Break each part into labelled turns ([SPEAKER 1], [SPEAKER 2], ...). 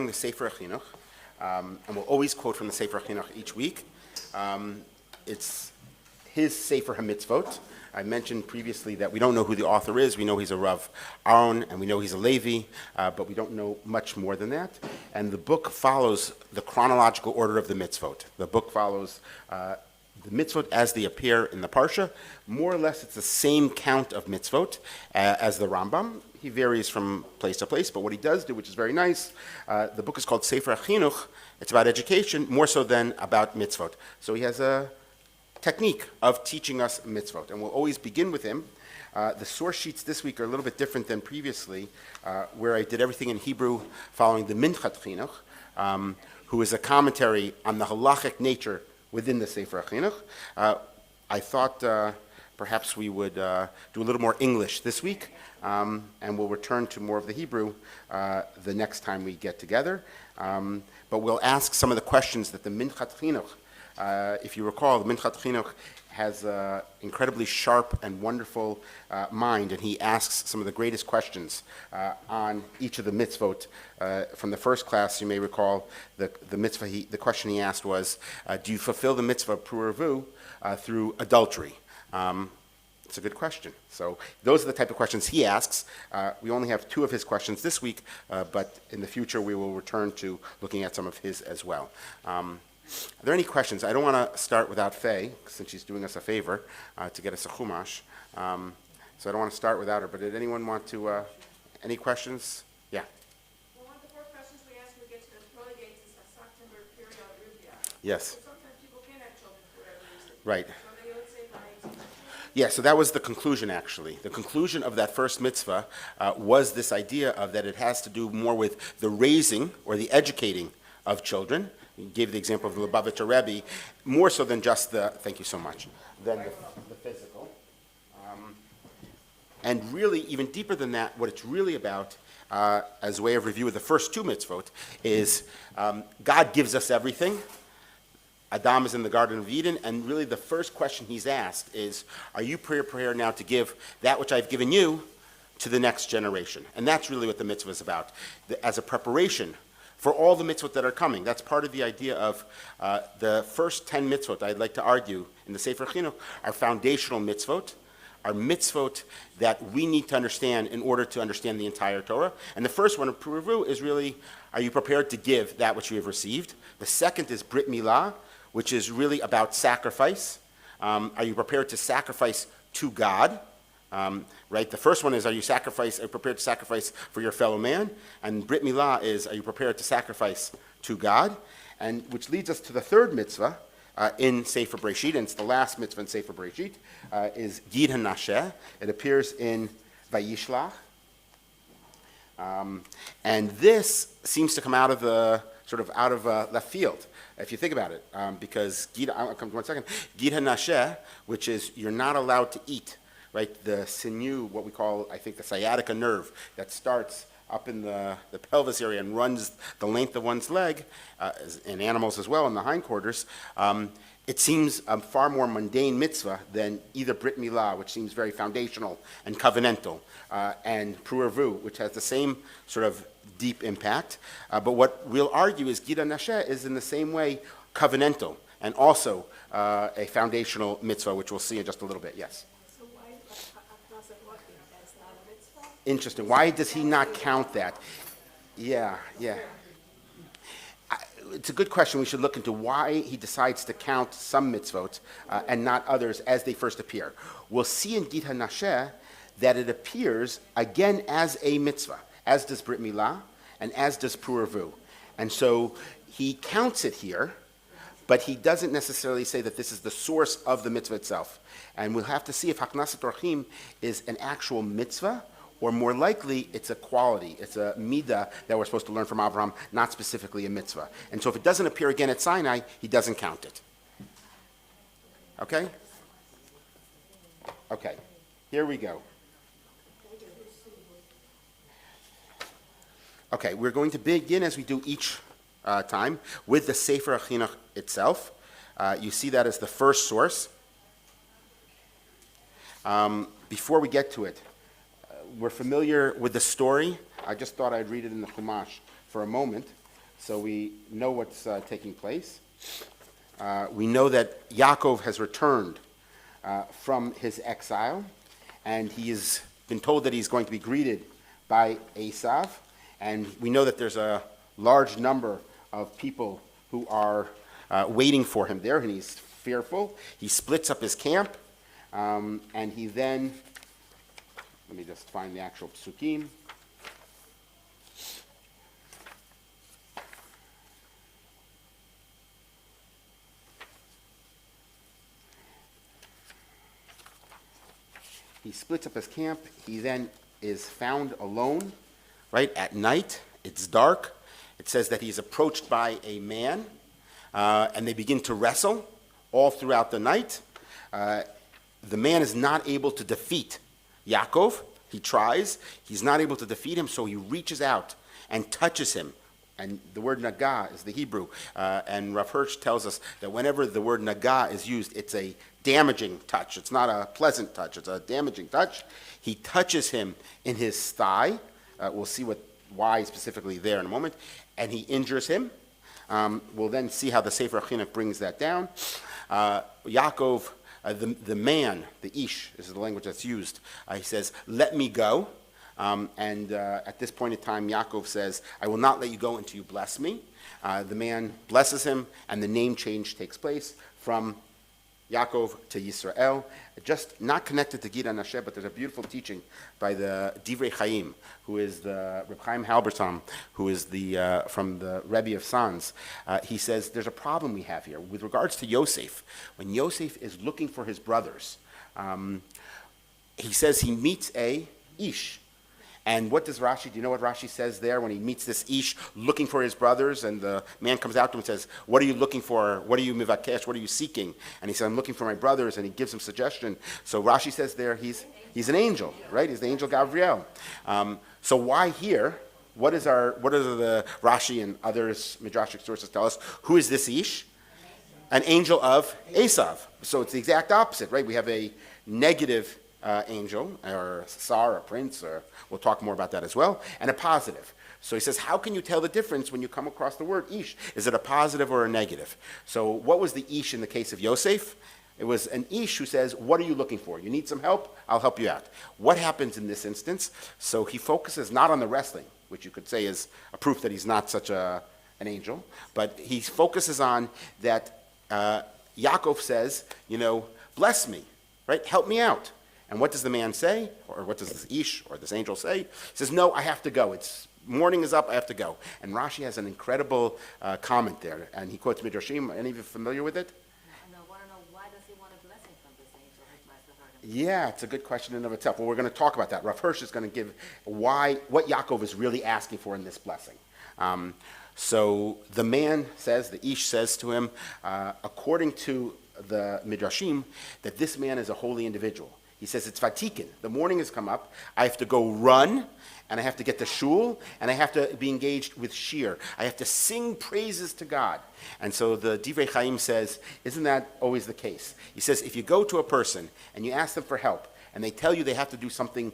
[SPEAKER 1] the Sefer HaChinuch, and we'll always quote from the Sefer HaChinuch each week. It's his Sefer HaMitzvot. I mentioned previously that we don't know who the author is. We know he's a Rav Aaron, and we know he's a Levi, but we don't know much more than that. And the book follows the chronological order of the mitzvot. The book follows the mitzvot as they appear in the Parsha. More or less, it's the same count of mitzvot as the Rambam. He varies from place to place, but what he does do, which is very nice, the book is called Sefer HaChinuch. It's about education, more so than about mitzvot. So he has a technique of teaching us mitzvot, and we'll always begin with him. The source sheets this week are a little bit different than previously, where I did everything in Hebrew following the Minchat Chinuch, who is a commentary on the halachic nature within the Sefer HaChinuch. I thought perhaps we would do a little more English this week, and we'll return to more of the Hebrew the next time we get together. But we'll ask some of the questions that the Minchat Chinuch, if you recall, the Minchat Chinuch has an incredibly sharp and wonderful mind, and he asks some of the greatest questions on each of the mitzvot. From the first class, you may recall the mitzvah. The question he asked was, "Do you fulfill the mitzvah of pru'ervu through adultery?" It's a good question. So those are the type of questions he asks. We only have 2 of his questions this week, but in the future we will return to looking at some of his as well. Are there any questions? I don't want to start without Faye, since she's doing us a favor to get us a chumash. So I don't want to start without her, but did anyone want to, any questions? Yeah.
[SPEAKER 2] Well, one of the first questions we ask when we get to the Torah gates is a September period review.
[SPEAKER 1] Yes.
[SPEAKER 2] But sometimes people can't have children for whatever reason.
[SPEAKER 1] Right.
[SPEAKER 2] So they would say by 18.
[SPEAKER 1] Yeah, so that was the conclusion, actually. The conclusion of that first mitzvah was this idea of that it has to do more with the raising or the educating of children. You gave the example of the Lubavitcher Rebbe, more so than just the, thank you so much, than the physical. And really, even deeper than that, what it's really about, as a way of review of the first 2 mitzvot, is God gives us everything. Adam is in the Garden of Eden, and really the first question he's asked is, are you prepared now to give that which I've given you to the next generation? And that's really what the mitzvah is about, as a preparation for all the mitzvot that are coming. That's part of the idea of the first 10 mitzvot, I'd like to argue, in the Sefer Chinuch, are foundational mitzvot, are mitzvot that we need to understand in order to understand the entire Torah. And the first one, of Pru'ervu, is really, are you prepared to give that which you have received? The second is Brit Milah, which is really about sacrifice. Are you prepared to sacrifice to God? Right? The first one is, are you prepared to sacrifice for your fellow man? And Brit Milah is, are you prepared to sacrifice to God? And which leads us to the third mitzvah in Sefer Breshit, and it's the last mitzvah in Sefer Breshit, is Gid HaNashe. It appears in Vayishlach. And this seems to come out of left field, if you think about it, because I'll come to 1 second. Gid HaNashe, which is you're not allowed to eat. Right, the sinew, what we call, I think, the sciatica nerve that starts up in the pelvis area and runs the length of one's leg, in animals as well, in the hindquarters, it seems a far more mundane mitzvah than either Brit Milah, which seems very foundational and covenantal, and Pru'ervu, which has the same sort of deep impact. But what we'll argue is Gid HaNashe is in the same way covenantal and also a foundational mitzvah, which we'll see in just a little bit. Yes? Interesting. Why does he not count that? Yeah. It's a good question. We should look into why he decides to count some mitzvot and not others as they first appear. We'll see in Gid HaNashe that it appears again as a mitzvah, as does Brit Milah and as does Pru'ervu. And so he counts it here, but he doesn't necessarily say that this is the source of the mitzvah itself. And we'll have to see if Haknasat Orchim is an actual mitzvah, or more likely, it's a quality. It's a midah that we're supposed to learn from Abraham, not specifically a mitzvah. And so if it doesn't appear again at Sinai, he doesn't count it. Okay? Okay. Here we go. Okay, we're going to begin, as we do each time, with the Sefer HaChinuch itself. You see that as the first source. Before we get to it, we're familiar with the story. I just thought I'd read it in the Chumash for a moment. So we know what's taking place. We know that Yaakov has returned from his exile, and he has been told that he's going to be greeted by Esav, and we know that there's a large number of people who are waiting for him there, and he's fearful. He splits up his camp, and he then, let me just find the actual psukim. He splits up his camp. He then is found alone, right, at night. It's dark. It says that he's approached by a man, and they begin to wrestle all throughout the night. The man is not able to defeat Yaakov. He tries. He's not able to defeat him, so he reaches out and touches him. And the word naga is the Hebrew. And Rav Hirsch tells us that whenever the word naga is used, it's a damaging touch. It's not a pleasant touch. It's a damaging touch. He touches him in his thigh. We'll see why specifically there in a moment. And he injures him. We'll then see how the Sefer HaChinuch brings that down. Yaakov, the man, the ish, this is the language that's used. He says, "Let me go." And at this point in time, Yaakov says, "I will not let you go until you bless me." The man blesses him, and the name change takes place from Yaakov to Yisrael. Just not connected to Gid HaNashe, but there's a beautiful teaching by the Divrei Chaim, who is the Reb Chaim Halbertam, who is the from the Rebbe of Sanz. He says there's a problem we have here with regards to Yosef. When Yosef is looking for his brothers, he says he meets a ish. And what does Rashi, do you know what Rashi says there when he meets this ish looking for his brothers, and the man comes out to him and says, "What are you looking for? What are you mivakesh? What are you seeking?" And he said, "I'm looking for my brothers," and he gives him suggestion. So Rashi says there he's an angel, right? He's the angel Gabriel. So why here? What are the Rashi and others midrashic sources tell us? Who is this ish? An angel of Esav. So it's the exact opposite, right? We have a negative angel, or Sar, a prince, or we'll talk more about that as well, and a positive. So he says, how can you tell the difference when you come across the word ish? Is it a positive or a negative? So what was the ish in the case of Yosef? It was an ish who says, what are you looking for? You need some help? I'll help you out. What happens in this instance? So he focuses not on the wrestling, which you could say is a proof that he's not such an angel, but he focuses on that Yaakov says, bless me, right? Help me out. And what does the man say? Or what does this ish or this angel say? He says, no, I have to go. Morning is up, I have to go. And Rashi has an incredible comment there. And he quotes Midrashim. Any of you familiar with it?
[SPEAKER 3] I want to know, why does he want a blessing from this angel?
[SPEAKER 1] Yeah, it's a good question in and of itself. Well, we're going to talk about that. Rav Hirsch is going to give what Yaakov is really asking for in this blessing. So the man says, the ish says to him, according to the Midrashim, that this man is a holy individual. He says, it's Vatikin. The morning has come up. I have to go run, and I have to get to shul, and I have to be engaged with shir. I have to sing praises to God. And so the Divrei Chaim says, isn't that always the case? He says, if you go to a person and you ask them for help, and they tell you they have to do something,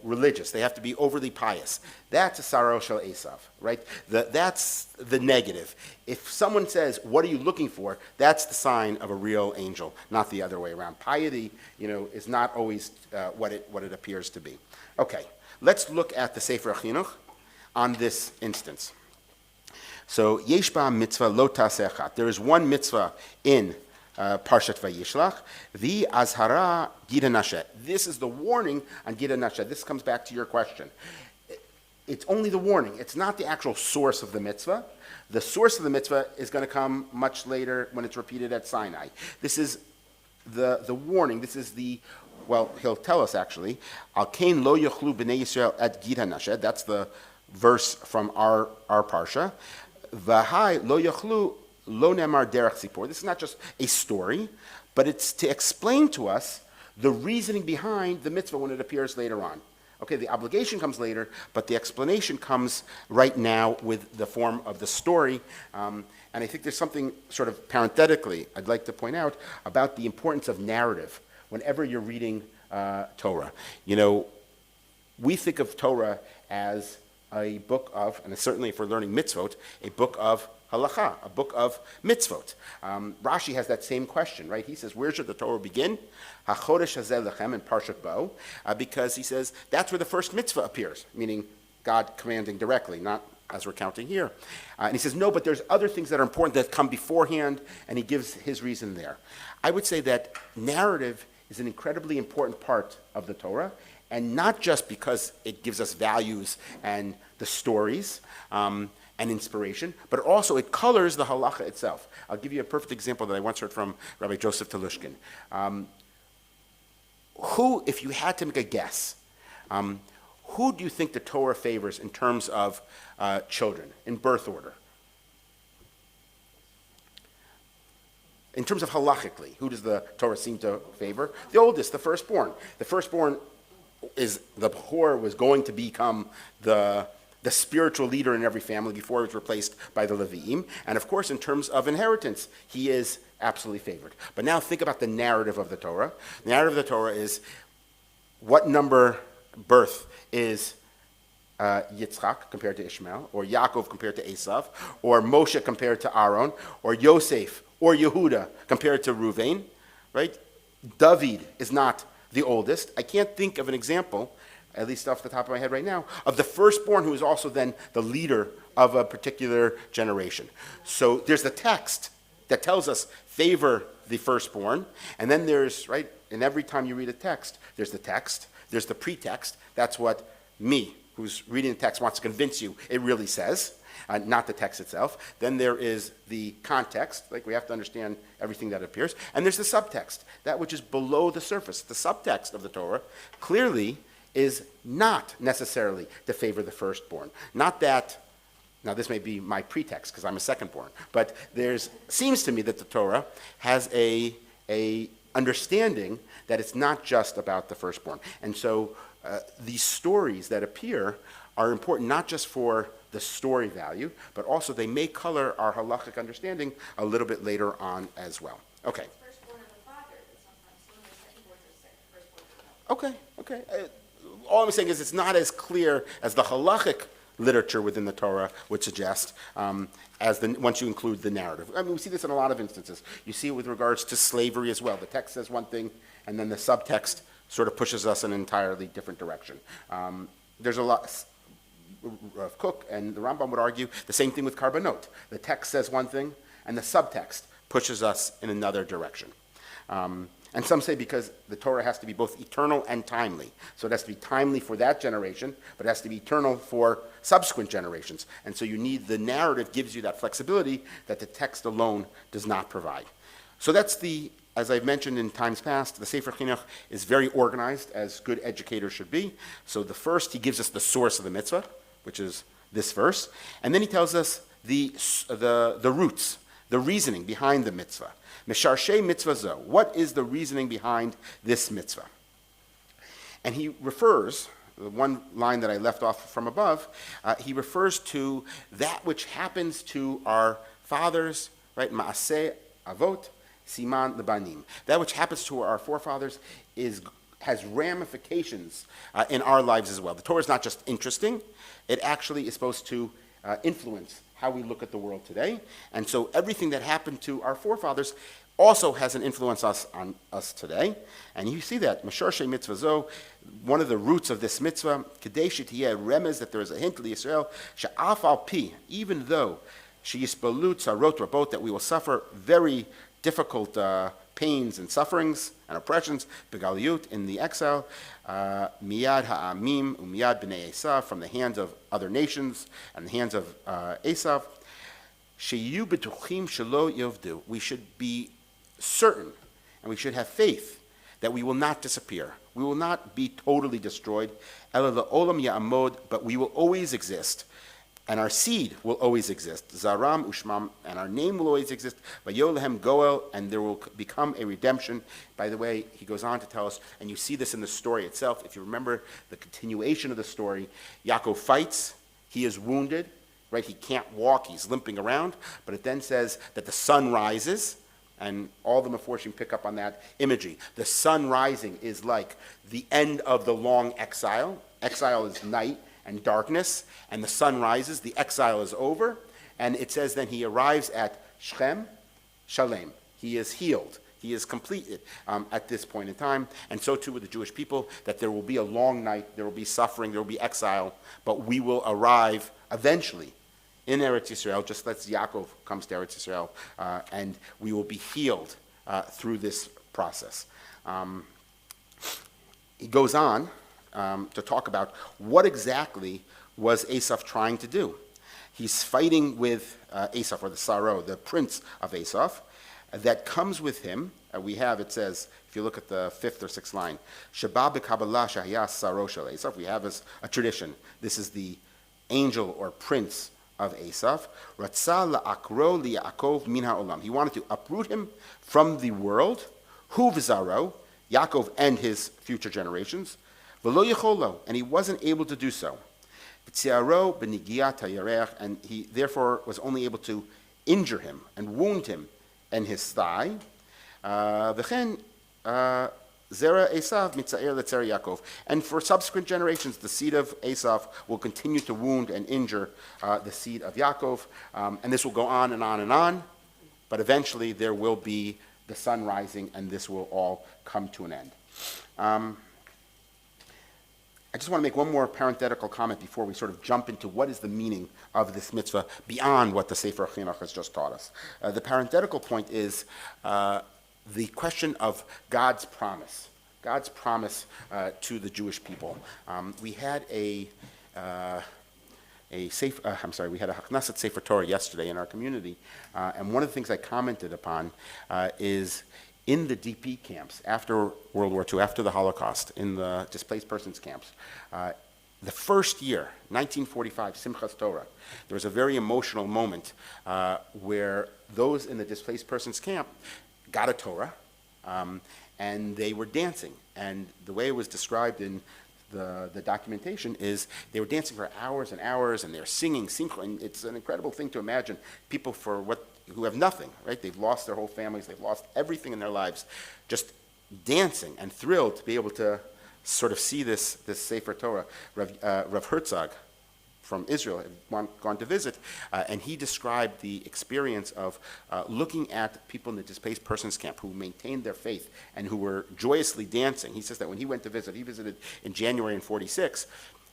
[SPEAKER 1] religious, they have to be overly pious, that's a Saro Shel Esav, right? That's the negative. If someone says, what are you looking for? That's the sign of a real angel, not the other way around. Piety, is not always what it appears to be. Okay, let's look at the Sefer HaChinuch on this instance. So, Yesh ba mitzvah lo taseh achat. There is one mitzvah in Parshat Vayishlach, the Azhara Gid HaNashe. This is the warning on Gid HaNashe. This comes back to your question. It's only the warning. It's not the actual source of the mitzvah. The source of the mitzvah is going to come much later when it's repeated at Sinai. This is the warning. This is he'll tell us actually, Al Kain lo yochlu b'nei Yisrael at Gid HaNashe. That's the verse from our parsha. V'hai lo yochlu Lo nemar derech sipor. This is not just a story, but it's to explain to us the reasoning behind the mitzvah when it appears later on. Okay, the obligation comes later, but the explanation comes right now with the form of the story. And I think there's something sort of parenthetically I'd like to point out about the importance of narrative whenever you're reading Torah. We think of Torah as a book of, and certainly if we're learning mitzvot, a book of halacha, a book of mitzvot. Rashi has that same question, right? He says, where should the Torah begin? HaChodesh hazeh lechem in Parshat Bo, because he says that's where the first mitzvah appears, meaning God commanding directly, not as we're counting here. And he says, no, but there's other things that are important that come beforehand, and he gives his reason there. I would say that narrative is an incredibly important part of the Torah, and not just because it gives us values and the stories and inspiration, but also it colors the halacha itself. I'll give you a perfect example that I once heard from Rabbi Joseph Telushkin. Who, if you had to make a guess, who do you think the Torah favors in terms of children, in birth order? In terms of halachically, who does the Torah seem to favor? The oldest, the firstborn. The firstborn is the Bechor was going to become the spiritual leader in every family before he was replaced by the Leviim. And of course, in terms of inheritance, he is absolutely favored. But now think about the narrative of the Torah. The narrative of the Torah is what number birth is Yitzchak compared to Ishmael, or Yaakov compared to Esav, or Moshe compared to Aaron, or Yosef or Yehuda compared to Ruvain, right? David is not the oldest. I can't think of an example, at least off the top of my head right now, of the firstborn who is also then the leader of a particular generation. So there's the text that tells us favor the firstborn, and then there's, right, and every time you read a text, there's the pretext. That's what me, who's reading the text, wants to convince you it really says, not the text itself. Then there is the context, like we have to understand everything that appears. And there's the subtext, that which is below the surface. The subtext of the Torah clearly is not necessarily to favor the firstborn. Not that, now this may be my pretext because I'm a secondborn, but seems to me that the Torah has a understanding that it's not just about the firstborn. And so these stories that appear are important not just for the story value, but also they may color our halachic understanding a little bit later on as well. Okay.
[SPEAKER 2] Firstborn of the father, but sometimes secondborn to firstborn.
[SPEAKER 1] Okay. All I'm saying is it's not as clear as the halachic literature within the Torah would suggest, once you include the narrative. I mean, we see this in a lot of instances. You see it with regards to slavery as well. The text says one thing, and then the subtext sort of pushes us in an entirely different direction. There's a lot. Rav Kook and the Rambam would argue the same thing with Karbanot. The text says one thing, and the subtext pushes us in another direction. And some say because the Torah has to be both eternal and timely. So it has to be timely for that generation, but it has to be eternal for subsequent generations. And so the narrative gives you that flexibility that the text alone does not provide. So that's as I've mentioned in times past, the Sefer Chinuch is very organized, as good educators should be. So the first, he gives us the source of the mitzvah, which is this verse. And then he tells us the roots, the reasoning behind the mitzvah. Misharshe mitzvah zo. What is the reasoning behind this mitzvah? And he refers, the one line that I left off from above, he refers to that which happens to our fathers, right? Ma'aseh avot, siman lebanim. That which happens to our forefathers has ramifications in our lives as well. The Torah is not just interesting, it actually is supposed to influence how we look at the world today. And so everything that happened to our forefathers also has an influence on us today. And you see that, Mesharshe mitzvah zo, one of the roots of this mitzvah, Kedei shetiyeh remez, that there is a hint to the Yisrael, she'af al pi, even though she'yispalu tzarot rabot, that we will suffer very difficult pains and sufferings and oppressions, begaliyut, in the exile, miyad ha'amim umiyad b'nei Esav, from the hands of other nations and the hands of Esav, sheyu betuchim shelo yovdu. We should be certain and we should have faith that we will not disappear. We will not be totally destroyed. Ela la'olam ya'amod, but we will always exist. And our seed will always exist. Zaram ushmam, and our name will always exist. Vayolehem goel, and there will become a redemption. By the way, he goes on to tell us, and you see this in the story itself. If you remember the continuation of the story, Yaakov fights. He is wounded, right? He can't walk. He's limping around. But it then says that the sun rises, and all the Meforshim pick up on that imagery. The sun rising is like the end of the long exile. Exile is night, and darkness, and the sun rises, the exile is over, and it says then he arrives at Shechem, Shalem. He is healed. He is completed at this point in time, and so too with the Jewish people, that there will be a long night, there will be suffering, there will be exile, but we will arrive eventually in Eretz Yisrael, just as Yaakov comes to Eretz Yisrael, and we will be healed through this process. He goes on to talk about what exactly was Esav trying to do. He's fighting with Esav, or the Saro, the prince of Esav, that comes with him. We have, it says, if you look at the 5th or 6th line, Sheba b'Kabbalah shahya Saro shel Esav. We have as a tradition. This is the angel or prince of Esav. Ratzah la'akro li'Yaakov min ha'olam. He wanted to uproot him from the world. Hu v'zaro, Yaakov and his future generations. V'lo yecholo, and he wasn't able to do so. V'tziaro b'nigiat ha'yarech, and he therefore was only able to injure him and wound him and his thigh. V'chen zera Esav mitzair letzera Yaakov. And for subsequent generations, the seed of Esav will continue to wound and injure the seed of Yaakov. And this will go on and on and on. But eventually there will be the sun rising, and this will all come to an end. I just want to make one more parenthetical comment before we sort of jump into what is the meaning of this mitzvah beyond what the Sefer Chinuch has just taught us. The parenthetical point is the question of God's promise to the Jewish people. We had we had a Haknasat Sefer Torah yesterday in our community, and one of the things I commented upon is in the DP camps after World War II, after the Holocaust, in the displaced persons camps, the first year, 1945, Simchas Torah, there was a very emotional moment where those in the displaced persons camp got a Torah, and they were dancing. And the way it was described in the documentation is they were dancing for hours and hours, and they're singing synchro. And it's an incredible thing to imagine people who have nothing, right? They've lost their whole families, they've lost everything in their lives, just dancing and thrilled to be able to sort of see this Sefer Torah. Rav Herzog from Israel had gone to visit, and he described the experience of looking at people in the displaced persons camp who maintained their faith and who were joyously dancing. He says that when he went to visit, he visited in January in 46,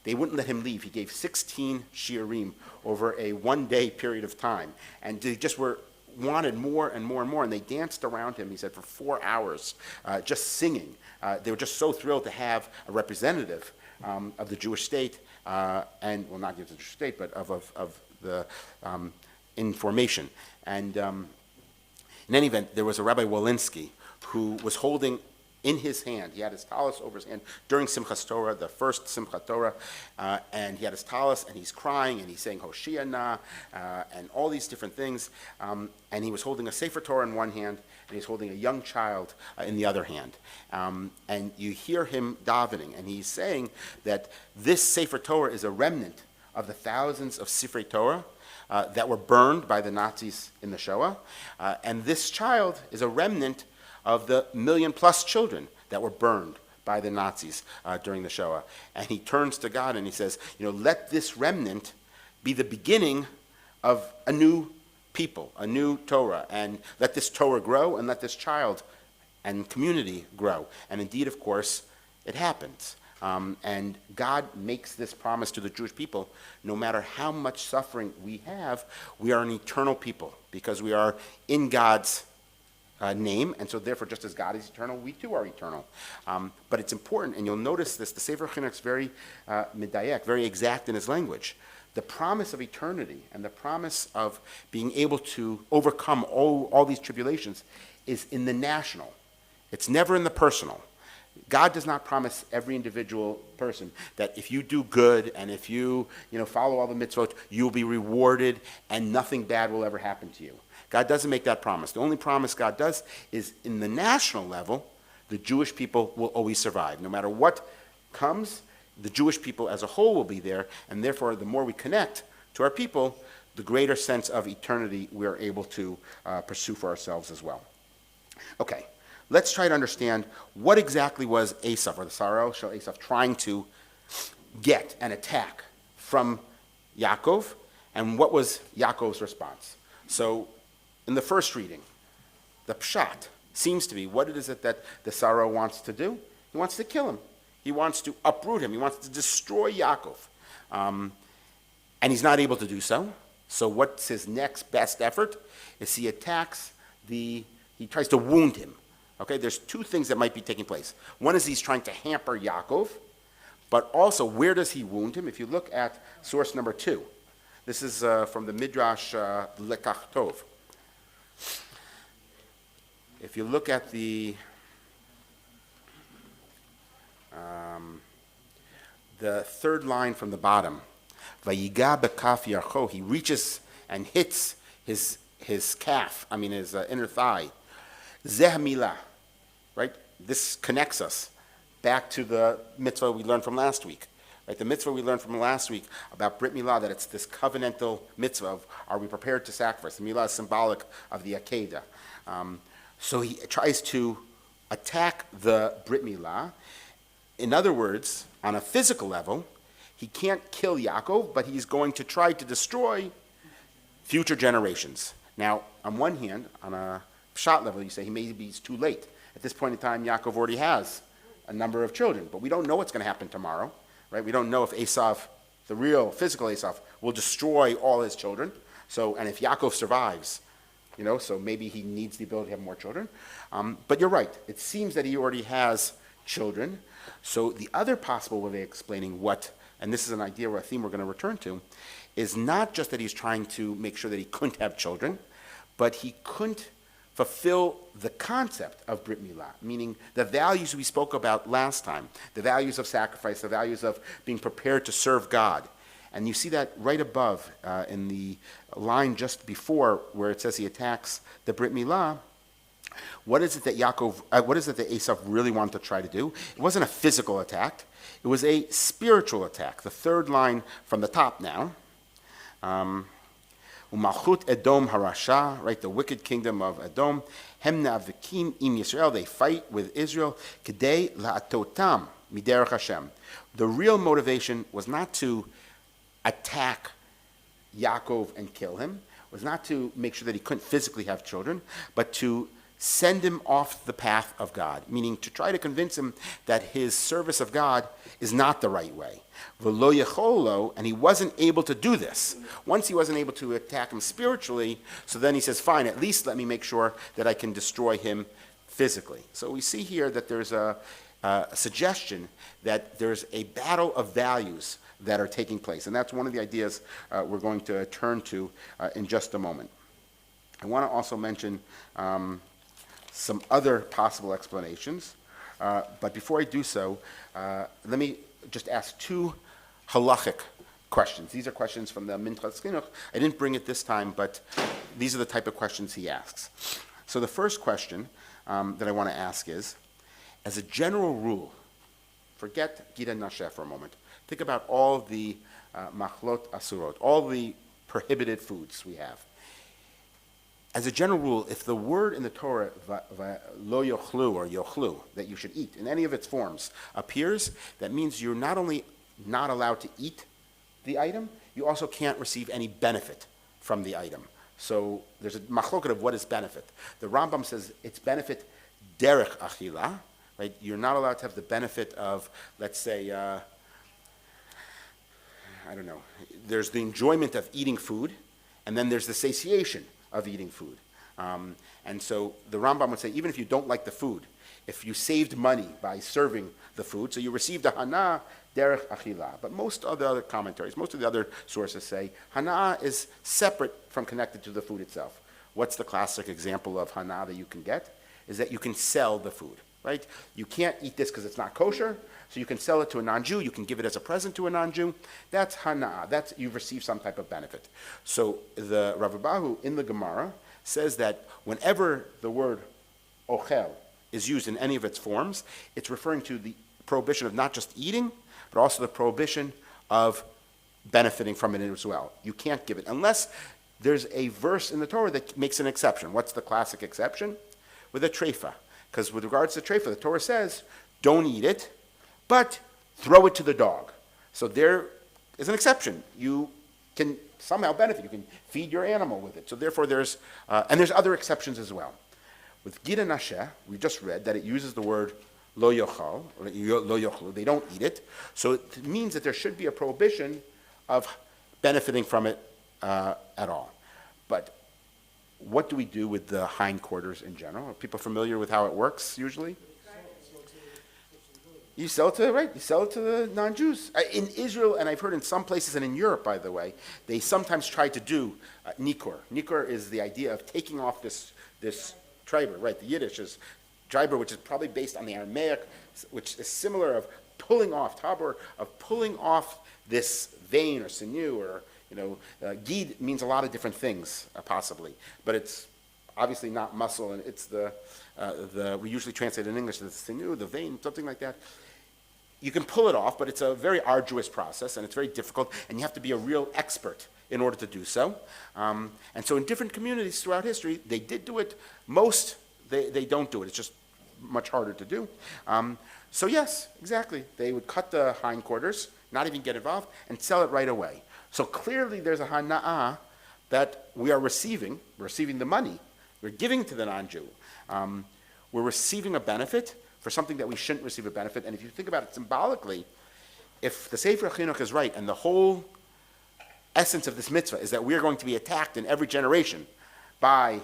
[SPEAKER 1] they wouldn't let him leave. He gave 16 shiurim over a one-day period of time, and they just wanted more and more and more, and they danced around him, he said, for 4 hours, just singing. They were just so thrilled to have a representative of the Jewish state, and, well, not just the Jewish state, but of the information. And in any event, there was a Rabbi Walensky who was holding in his hand, he had his talus over his hand during Simchas Torah, the first Simchat Torah, and he had his talus, and he's crying, and he's saying Hoshiana, and all these different things, and he was holding a Sefer Torah in one hand, and he's holding a young child in the other hand. And you hear him davening, and he's saying that this Sefer Torah is a remnant of the thousands of Sifrei Torah that were burned by the Nazis in the Shoah, and this child is a remnant of the 1 million+ children that were burned by the Nazis during the Shoah. And he turns to God and he says, let this remnant be the beginning of a new people, a new Torah, and let this Torah grow, and let this child and community grow. And indeed, of course, it happens. And God makes this promise to the Jewish people: no matter how much suffering we have, we are an eternal people, because we are in God's name, and so therefore, just as God is eternal, we too are eternal. But it's important, and you'll notice this, the Sefer Chinuch is very medayek, very exact in his language. The promise of eternity and the promise of being able to overcome all these tribulations is in the national. It's never in the personal. God does not promise every individual person that if you do good and if you follow all the mitzvot, you'll be rewarded and nothing bad will ever happen to you. God doesn't make that promise. The only promise God does is in the national level, the Jewish people will always survive. No matter what comes, the Jewish people as a whole will be there, and therefore the more we connect to our people, the greater sense of eternity we are able to pursue for ourselves as well. Okay, let's try to understand what exactly was Esav, or the Saro Shel Esav, trying to get and attack from Yaakov, and what was Yaakov's response? So in the first reading, the pshat seems to be, what is it that the Sarah wants to do? He wants to kill him. He wants to uproot him. He wants to destroy Yaakov. And he's not able to do so. So what's his next best effort? Is he tries to wound him. Okay, there's two things that might be taking place. One is he's trying to hamper Yaakov, but also where does he wound him? If you look at source number 2, this is from the Midrash Lekach Tov. If you look at the third line from the bottom, Vayiga bekaf yarcho, he reaches and hits his calf, his inner thigh. Zeh milah, right? This connects us back to the mitzvah we learned from last week. Right? The mitzvah we learned from last week about Brit Milah, that it's this covenantal mitzvah of, are we prepared to sacrifice? The milah is symbolic of the Akedah. So he tries to attack the Brit Milah. In other words, on a physical level, he can't kill Yaakov, but he's going to try to destroy future generations. Now, on one hand, on a pshat level, you say maybe it's too late. At this point in time, Yaakov already has a number of children, but we don't know what's going to happen tomorrow, right? We don't know if Esav, the real physical Esav, will destroy all his children. So, and if Yaakov survives, so maybe he needs the ability to have more children. But you're right. It seems that he already has children. So the other possible way of explaining what, and this is an idea or a theme we're going to return to, is not just that he's trying to make sure that he couldn't have children, but he couldn't fulfill the concept of Brit Milah, meaning the values we spoke about last time, the values of sacrifice, the values of being prepared to serve God. And you see that right above in the line just before where it says he attacks the Brit Milah. What is it that Esav really wanted to try to do? It wasn't a physical attack. It was a spiritual attack. The third line from the top now. Umalchut Edom harasha, right, the wicked kingdom of Edom. Hem na'avikim im Yisrael, they fight with Israel. Kedei la'atotam miderech Hashem. The real motivation was not to attack Yaakov and kill him, was not to make sure that he couldn't physically have children, but to send him off the path of God, meaning to try to convince him that his service of God is not the right way. V'lo yecholo, and he wasn't able to do this. Once he wasn't able to attack him spiritually, so then he says, fine, at least let me make sure that I can destroy him physically. So we see here that there's a suggestion that there's a battle of values that are taking place. And that's one of the ideas we're going to turn to in just a moment. I want to also mention some other possible explanations. But before I do so, let me just ask two halachic questions. These are questions from the Minchas Chinuch. I didn't bring it this time, but these are the type of questions he asks. So the first question that I want to ask is, as a general rule, forget Gid HaNashe for a moment. Think about all the machlot asurot, all the prohibited foods we have. As a general rule, if the word in the Torah, lo yochlu or yochlu, that you should eat, in any of its forms, appears, that means you're not only not allowed to eat the item, you also can't receive any benefit from the item. So there's a machloket of what is benefit. The Rambam says it's benefit derech achila, right? You're not allowed to have the benefit of, let's say, I don't know, there's the enjoyment of eating food, and then there's the satiation of eating food. And so the Rambam would say, even if you don't like the food, if you saved money by serving the food, so you received a hana derech achila. But most of the other commentaries, most of the other sources say, hana is separate from connected to the food itself. What's the classic example of hana that you can get? Is that you can sell the food, right? You can't eat this because it's not kosher, so you can sell it to a non-Jew, you can give it as a present to a non-Jew. That's hana, that's, you've received some type of benefit. So the Rav Abahu in the Gemara says that whenever the word ochel is used in any of its forms, it's referring to the prohibition of not just eating, but also the prohibition of benefiting from it as well. You can't give it unless there's a verse in the Torah that makes an exception. What's the classic exception? With a treifa. Because with regards to treifa, the Torah says, don't eat it, but throw it to the dog. So there, is an exception. You can somehow benefit. You can feed your animal with it. So therefore there's other exceptions as well. With Gid HaNashe, we just read that it uses the word lo yochal, or lo yochlu, they don't eat it. So it means that there should be a prohibition of benefiting from it at all. But what do we do with the hindquarters in general? Are people familiar with how it works usually? You sell it to, right, you sell it to the non-Jews. In Israel, and I've heard in some places, and in Europe, by the way, they sometimes try to do nikor. Nikor is the idea of taking off this triber, right, the Yiddish is triber, which is probably based on the Aramaic, which is similar of pulling off, tabor, of pulling off this vein or sinew, or, gid means a lot of different things, possibly, but it's obviously not muscle, and it's we usually translate in English the sinew, the vein, something like that. You can pull it off, but it's a very arduous process, and it's very difficult, and you have to be a real expert in order to do so. And so in different communities throughout history, they did do it. Most, they don't do it. It's just much harder to do. So yes, exactly. They would cut the hindquarters, not even get involved, and sell it right away. So clearly there's a hana'ah that we are receiving. We're receiving the money. We're giving to the non-Jew. We're receiving a benefit for something that we shouldn't receive a benefit. And if you think about it symbolically, if the Sefer Chinuch is right, and the whole essence of this mitzvah is that we are going to be attacked in every generation by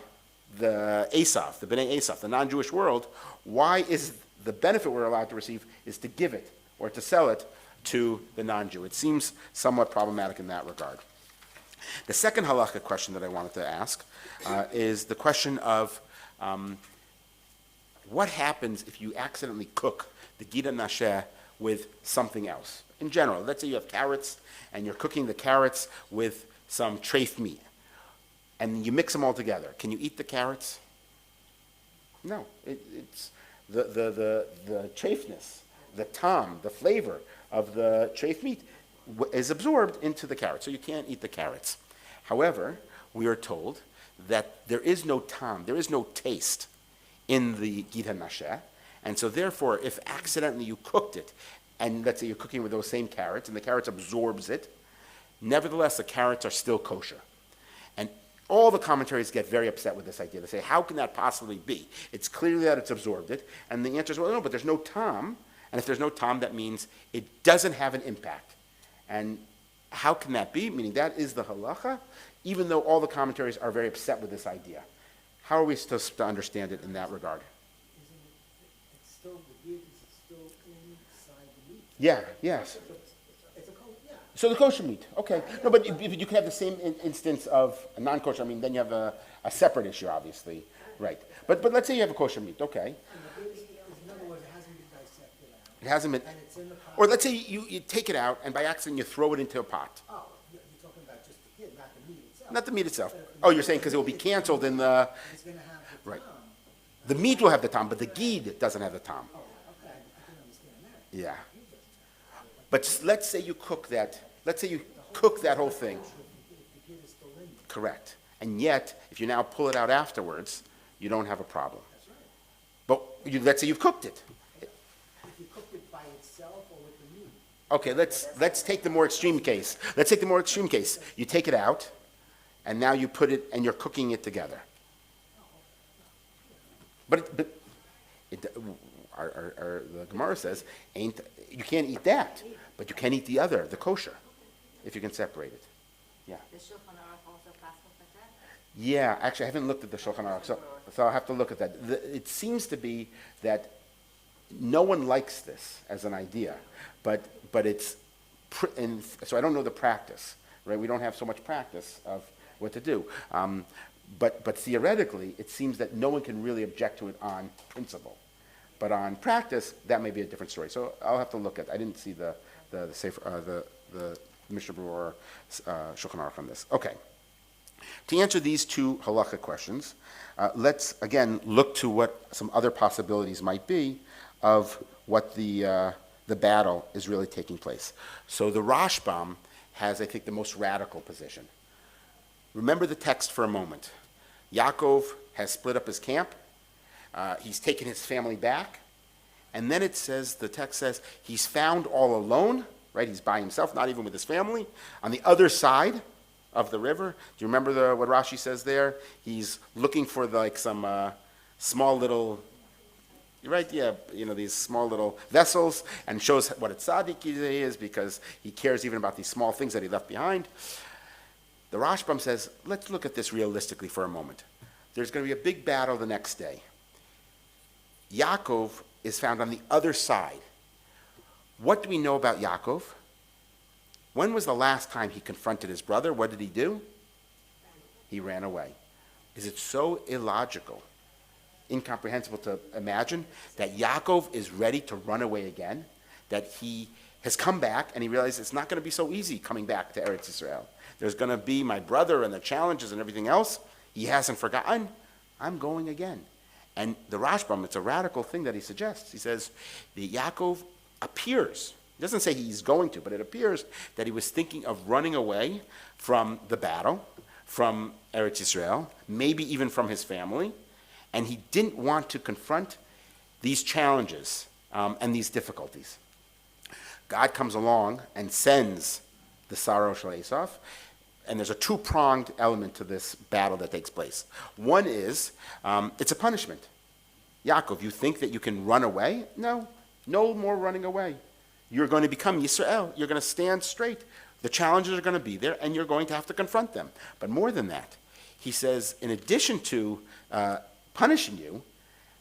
[SPEAKER 1] the Esav, the Bnei Esav, the non-Jewish world, why is the benefit we're allowed to receive is to give it or to sell it to the non-Jew? It seems somewhat problematic in that regard. The second halakha question that I wanted to ask is the question of what happens if you accidentally cook the Gid HaNashe with something else? In general, let's say you have carrots and you're cooking the carrots with some treif meat, and you mix them all together. Can you eat the carrots? No. It's the treifness, the tam, the flavor of the treif meat is absorbed into the carrot, so you can't eat the carrots. However, we are told that there is no tam, there is no taste in the Gid HaNashe, and so therefore, if accidentally you cooked it, and let's say you're cooking with those same carrots, and the carrots absorbs it, nevertheless, the carrots are still kosher. And all the commentaries get very upset with this idea. They say, how can that possibly be? It's clearly that it's absorbed it, and the answer is, well, no, but there's no tam, and if there's no tam, that means it doesn't have an impact. And how can that be? Meaning that is the halacha, even though all the commentaries are very upset with this idea. How are we supposed to understand it in that regard?
[SPEAKER 4] It's still, the gid is still inside the meat.
[SPEAKER 1] Yeah, yes.
[SPEAKER 4] It's a yeah.
[SPEAKER 1] So the kosher meat, okay. No, but you can have the same instance of a non-kosher. I mean, then you have a separate issue, obviously. Right. But let's say you have a kosher meat, okay.
[SPEAKER 4] And the gid is, in other words, it hasn't been dissected out.
[SPEAKER 1] It hasn't been,
[SPEAKER 4] And it's in the pot.
[SPEAKER 1] or let's say you take it out and by accident you throw it into a pot.
[SPEAKER 4] Oh, you're talking about just the gid, not the meat itself.
[SPEAKER 1] Not the meat itself. Oh, you're saying because it will be canceled in the,
[SPEAKER 4] It's gonna have the
[SPEAKER 1] right.
[SPEAKER 4] tom.
[SPEAKER 1] The meat will have the tom, but the gid doesn't have the tom.
[SPEAKER 4] Oh, okay, I can understand that.
[SPEAKER 1] Yeah. But let's say you cook that, whole thing.
[SPEAKER 4] The gid is still in there.
[SPEAKER 1] Correct. And yet, if you now pull it out afterwards, you don't have a problem.
[SPEAKER 4] That's right.
[SPEAKER 1] But let's say you've cooked it.
[SPEAKER 4] If you cooked it by itself or with the meat.
[SPEAKER 1] Okay, let's take the more extreme case. Let's take the more extreme case. You take it out, and now you put it, and you're cooking it together. But the Gemara says, you can't eat that, but you can eat the other, the kosher, if you can separate it. Yeah.
[SPEAKER 3] The Shulchan Aruch also passes like that?
[SPEAKER 1] Yeah, actually, I haven't looked at the Shulchan Aruch, so I'll have to look at that. It seems to be that no one likes this as an idea, but it's, and so I don't know the practice, right? We don't have so much practice of what to do. But theoretically, it seems that no one can really object to it on principle. But on practice, that may be a different story. So I'll have to look at. I didn't see the Mishnah Berurah or Shulchan Aruch on this. Okay. To answer these two halacha questions, let's again look to what some other possibilities might be of what the battle is really taking place. So the Rashbam has, I think, the most radical position. Remember the text for a moment. Yaakov has split up his camp. He's taken his family back. And then it says, the text says, he's found all alone right? He's by himself, not even with his family. On the other side of the river, do you remember what Rashi says there? He's looking for some small little, right? Yeah, these small little vessels, and shows what a tzaddik he is because he cares even about these small things that he left behind. The Rashbam says, let's look at this realistically for a moment. There's going to be a big battle the next day. Yaakov is found on the other side. What do we know about Yaakov? When was the last time he confronted his brother? What did he do? He ran away. Is it so illogical, incomprehensible to imagine that Yaakov is ready to run away again? That he has come back and he realizes it's not going to be so easy coming back to Eretz Yisrael. There's going to be my brother and the challenges and everything else. He hasn't forgotten. I'm going again. And the Rashbam, it's a radical thing that he suggests. He says the Yaakov appears. He doesn't say he's going to, but it appears that he was thinking of running away from the battle, from Eretz Yisrael, maybe even from his family, and he didn't want to confront these challenges and these difficulties. God comes along and sends the Saro Shel Esav, and there's a two-pronged element to this battle that takes place. One is, it's a punishment. Yaakov, you think that you can run away? No more running away. You're going to become Yisrael. You're going to stand straight. The challenges are going to be there, and you're going to have to confront them. But more than that, he says, in addition to punishing you,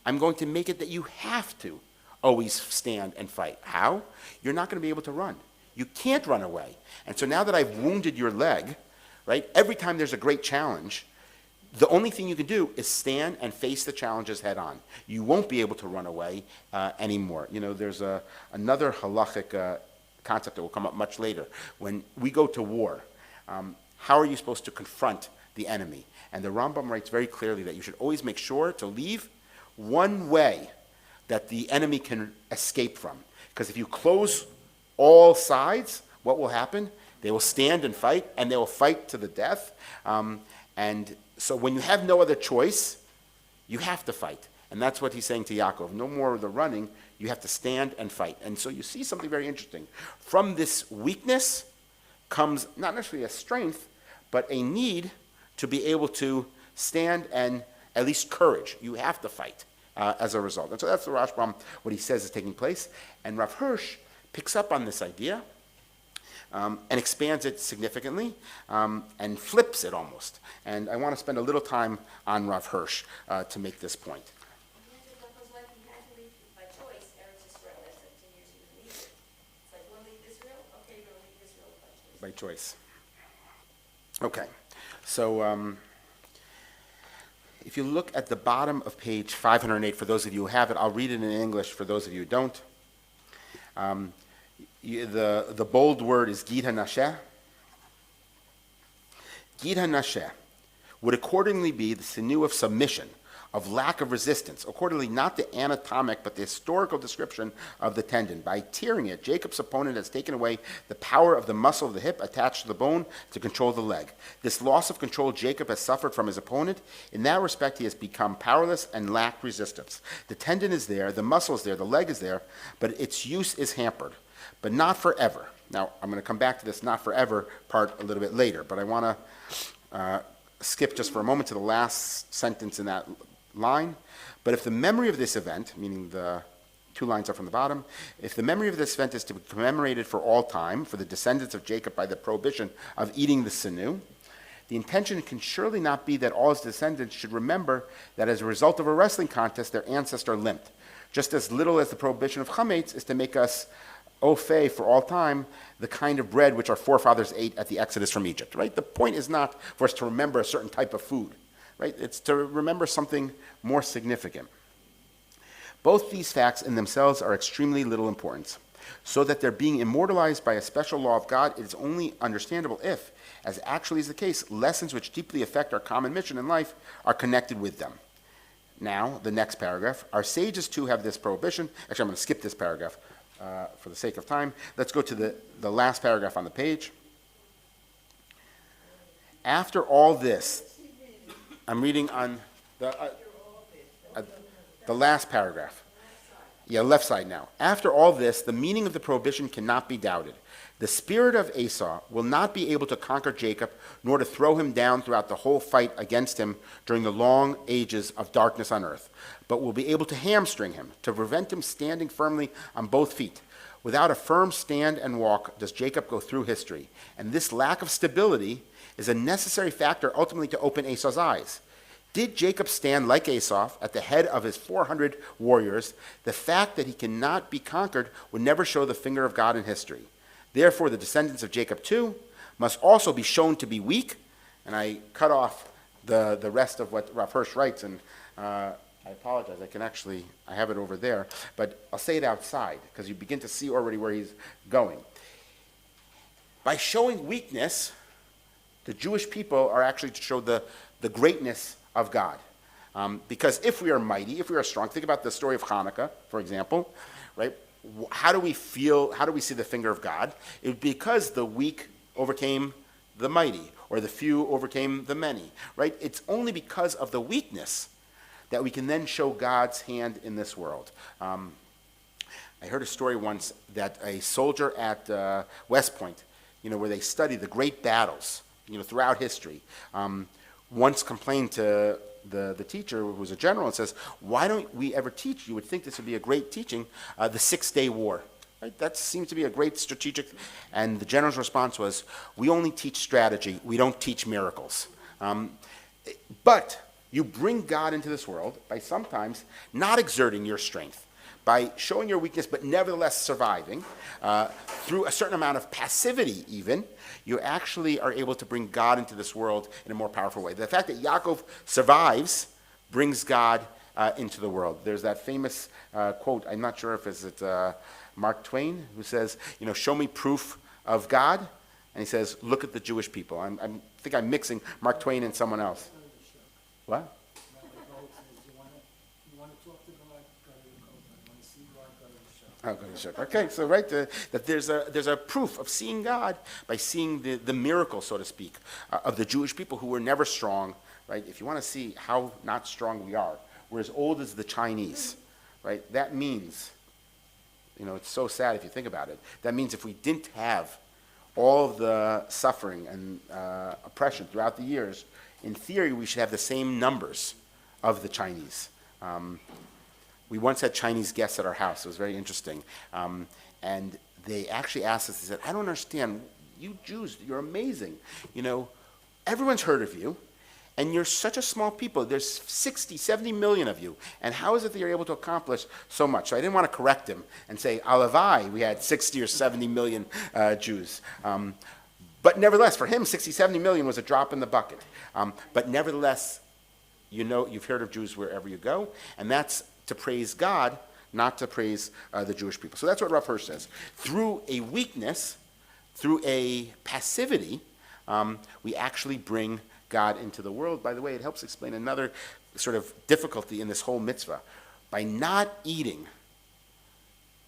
[SPEAKER 1] I'm going to make it that you have to always stand and fight. How? You're not going to be able to run. You can't run away. And so now that I've wounded your leg, right, every time there's a great challenge, the only thing you can do is stand and face the challenges head on. You won't be able to run away anymore. There's another halachic concept that will come up much later. When we go to war, how are you supposed to confront the enemy? And the Rambam writes very clearly that you should always make sure to leave one way that the enemy can escape from. Because if you close all sides, what will happen? They will stand and fight, and they will fight to the death. And so when you have no other choice, you have to fight. And that's what he's saying to Yaakov. No more of the running. You have to stand and fight. And so you see something very interesting. From this weakness comes not necessarily a strength, but a need to be able to stand and at least courage. You have to fight as a result. And so that's the Rashbam, what he says is taking place. And Rav Hirsch picks up on this idea and expands it significantly and flips it almost. And I want to spend a little time on Rav Hirsch to make this point.
[SPEAKER 2] Yaakov's life, he had to leave by choice Eretz Yisrael after 10 years he was leaving. It's like, want to leave Israel? Okay, you're going to leave Israel by choice.
[SPEAKER 1] By choice. Okay. So if you look at the bottom of page 508, for those of you who have it, I'll read it in English for those of you who don't. The bold word is Gid HaNashe. Gid HaNashe would accordingly be the sinew of submission, of lack of resistance, accordingly not the anatomic but the historical description of the tendon. By tearing it, Jacob's opponent has taken away the power of the muscle of the hip attached to the bone to control the leg. This loss of control Jacob has suffered from his opponent. In that respect, he has become powerless and lacked resistance. The tendon is there, the muscle is there, the leg is there, but its use is hampered, but not forever. Now, I'm going to come back to this not forever part a little bit later, but I want to skip just for a moment to the last sentence in that line. But if the memory of this event, meaning the two lines up from the bottom, if the memory of this event is to be commemorated for all time, for the descendants of Jacob by the prohibition of eating the sinew, the intention can surely not be that all his descendants should remember that as a result of a wrestling contest, their ancestor limped. Just as little as the prohibition of chametz is to make us au fait for all time, the kind of bread which our forefathers ate at the exodus from Egypt, right? The point is not for us to remember a certain type of food, right? It's to remember something more significant. Both these facts in themselves are extremely little importance, so that they're being immortalized by a special law of God, it is only understandable if, as actually is the case, lessons which deeply affect our common mission in life are connected with them. Now, the next paragraph. Our sages too have this prohibition. Actually, I'm going to skip this paragraph for the sake of time. Let's go to the last paragraph on the page. After all this, I'm reading on the last paragraph. Yeah, left side now. After all this, the meaning of the prohibition cannot be doubted. The spirit of Esau will not be able to conquer Jacob, nor to throw him down throughout the whole fight against him during the long ages of darkness on earth, but will be able to hamstring him, to prevent him standing firmly on both feet. Without a firm stand and walk does Jacob go through history, and this lack of stability is a necessary factor ultimately to open Esau's eyes. Did Jacob stand like Esau at the head of his 400 warriors, the fact that he cannot be conquered would never show the finger of God in history. Therefore, the descendants of Jacob too must also be shown to be weak. And I cut off the rest of what Rav Hirsch writes, and I apologize. I have it over there, but I'll say it outside because you begin to see already where he's going. By showing weakness, the Jewish people are actually to show the greatness of God. Because if we are mighty, if we are strong, think about the story of Hanukkah, for example, right? How do we see the finger of God? It would be because the weak overcame the mighty, or the few overcame the many, right? It's only because of the weakness that we can then show God's hand in this world. I heard a story once that a soldier at West Point, where they study the great battles, throughout history, once complained to the teacher, who was a general, and says, why don't we ever teach, you would think this would be a great teaching, the 6-Day War. Right? That seems to be a great strategic, and the general's response was, we only teach strategy, we don't teach miracles. But you bring God into this world by sometimes not exerting your strength, by showing your weakness but nevertheless surviving, through a certain amount of passivity even, you actually are able to bring God into this world in a more powerful way. The fact that Yaakov survives brings God into the world. There's that famous quote, I'm not sure if it's Mark Twain, who says, show me proof of God. And he says, look at the Jewish people. I think I'm mixing Mark Twain and someone else. What? Oh, go to the shuk. Okay, so right, that there's a proof of seeing God by seeing the miracle, so to speak, of the Jewish people who were never strong, right? If you want to see how not strong we are, we're as old as the Chinese, right? That means, it's so sad if you think about it. That means if we didn't have all of the suffering and oppression throughout the years, in theory, we should have the same numbers of the Chinese. We once had Chinese guests at our house. It was very interesting. And they actually asked us, they said, I don't understand. You Jews, you're amazing. Everyone's heard of you, and you're such a small people. There's 60, 70 million of you. And how is it that you're able to accomplish so much? So I didn't want to correct him and say, Alavai, we had 60 or 70 million Jews. But nevertheless, for him, 60, 70 million was a drop in the bucket. But nevertheless, you've heard of Jews wherever you go, and that's to praise God, not to praise the Jewish people. So that's what Rav Hirsch says. Through a weakness, through a passivity, we actually bring God into the world. By the way, it helps explain another sort of difficulty in this whole mitzvah. By not eating,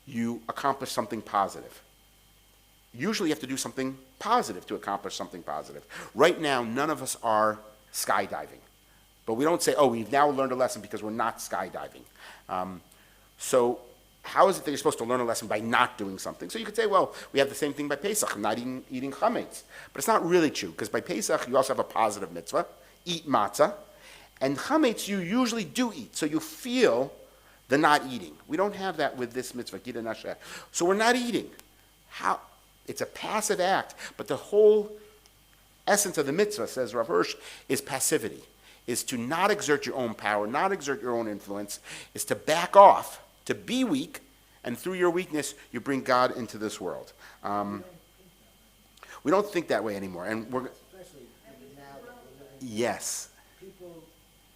[SPEAKER 1] you accomplish something positive. Usually you have to do something positive to accomplish something positive. Right now, none of us are skydiving. But we don't say, we've now learned a lesson because we're not skydiving. So how is it that you're supposed to learn a lesson by not doing something? So you could say, we have the same thing by Pesach, not eating chametz. But it's not really true, because by Pesach you also have a positive mitzvah, eat matzah. And chametz you usually do eat, so you feel the not eating. We don't have that with this mitzvah, Gid HaNashe. So we're not eating. It's a passive act, but the whole essence of the mitzvah, says Rav Hirsch, is passivity. Is to not exert your own power, not exert your own influence, is to back off, to be weak, and through your weakness, you bring God into this world. We don't think that way anymore. And we're
[SPEAKER 4] Especially now that we're living,
[SPEAKER 1] yes,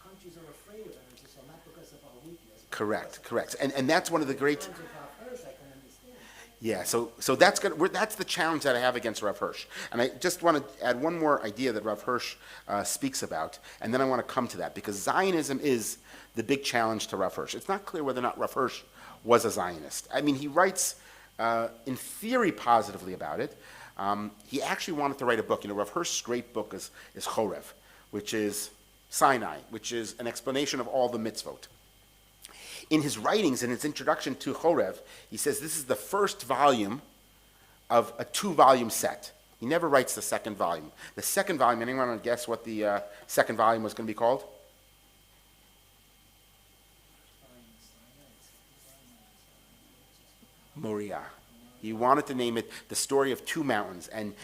[SPEAKER 4] countries are afraid of energy, so not because of our weakness.
[SPEAKER 1] correct. And that's one of the great.
[SPEAKER 4] In terms of Rav Hirsch, I can understand.
[SPEAKER 1] Yeah, so that's the challenge that I have against Rav Hirsch. And I just want to add one more idea that Rav Hirsch speaks about, and then I want to come to that, because Zionism is the big challenge to Rav Hirsch. It's not clear whether or not Rav Hirsch was a Zionist. I mean, he writes, in theory, positively about it. He actually wanted to write a book. Rav Hirsch's great book is Chorev, which is Sinai, which is an explanation of all the mitzvot. In his writings, in his introduction to Chorev, he says this is the first volume of a 2-volume set. He never writes the second volume. The second volume, anyone want to guess what the second volume was going to be called? Moriah. He wanted to name it the story of 2 mountains. And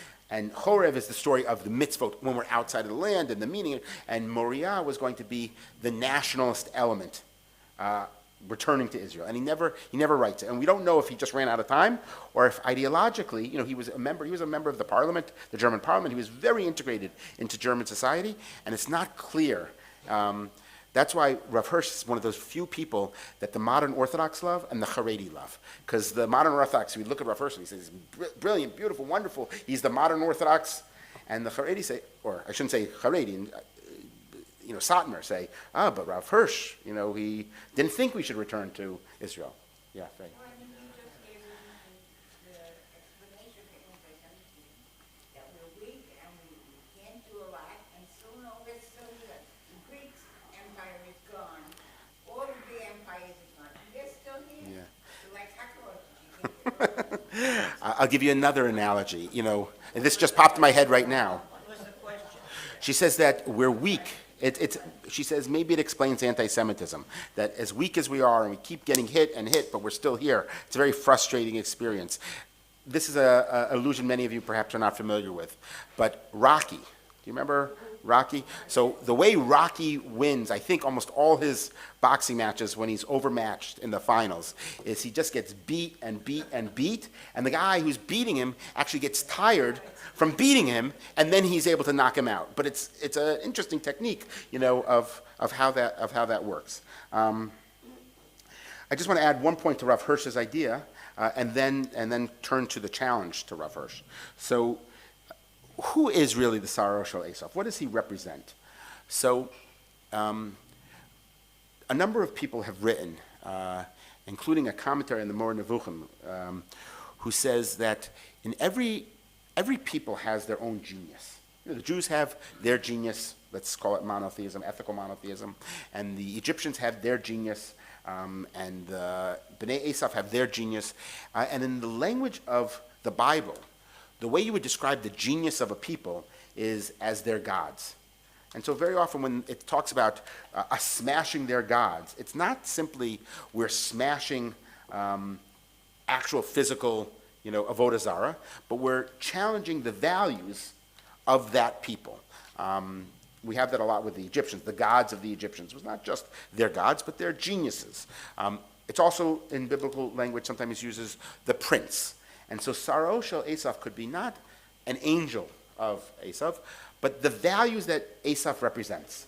[SPEAKER 1] Chorev is the story of the mitzvot when we're outside of the land and the meaning. And Moriah was going to be the nationalist element returning to Israel. And he never writes it. And we don't know if he just ran out of time or if ideologically, he was a member of the parliament, the German parliament. He was very integrated into German society. And it's not clear. That's why Rav Hirsch is one of those few people that the modern Orthodox love and the Haredi love. Because the modern Orthodox, we look at Rav Hirsch and he says, brilliant, beautiful, wonderful. He's the modern Orthodox. And the Haredi say, or I shouldn't say Haredi, Satmar say, but Rav Hirsch, he didn't think we should return to Israel. Yeah, right.
[SPEAKER 2] Well, I mean, you just gave the explanation for English understanding, that we're weak and we can't do a lot, and still know we're still here. The Greek Empire is gone, all of the empires are gone, and they're still here.
[SPEAKER 1] Yeah.
[SPEAKER 2] They're like cockroaches.
[SPEAKER 1] I'll give you another analogy, and this just popped in my head right now.
[SPEAKER 2] What was the question?
[SPEAKER 1] She says that we're weak. She says maybe it explains anti-Semitism, that as weak as we are and we keep getting hit and hit, but we're still here. It's a very frustrating experience. This is an illusion many of you perhaps are not familiar with. But Rocky, do you remember Rocky? So the way Rocky wins, I think almost all his boxing matches when he's overmatched in the finals, is he just gets beat and beat and beat, and the guy who's beating him actually gets tired from beating him, and then he's able to knock him out. But it's an interesting technique, of how that works. I just want to add one point to Rav Hirsch's idea, and then turn to the challenge to Rav Hirsch. So, who is really the Sarah Shel Esav? What does he represent? So, a number of people have written, including a commentary on the Moreh Nevuchim, who says that in every people has their own genius. The Jews have their genius, let's call it monotheism, ethical monotheism, and the Egyptians have their genius, and the Bnei Esav have their genius. And in the language of the Bible, the way you would describe the genius of a people is as their gods. And so very often when it talks about us smashing their gods, it's not simply we're smashing actual physical avodah zarah, but we're challenging the values of that people. We have that a lot with the Egyptians. The gods of the Egyptians was not just their gods, but their geniuses. It's also, in biblical language, sometimes uses the prince. And so Saro Shel Esav could be not an angel of Esav, but the values that Esav represents.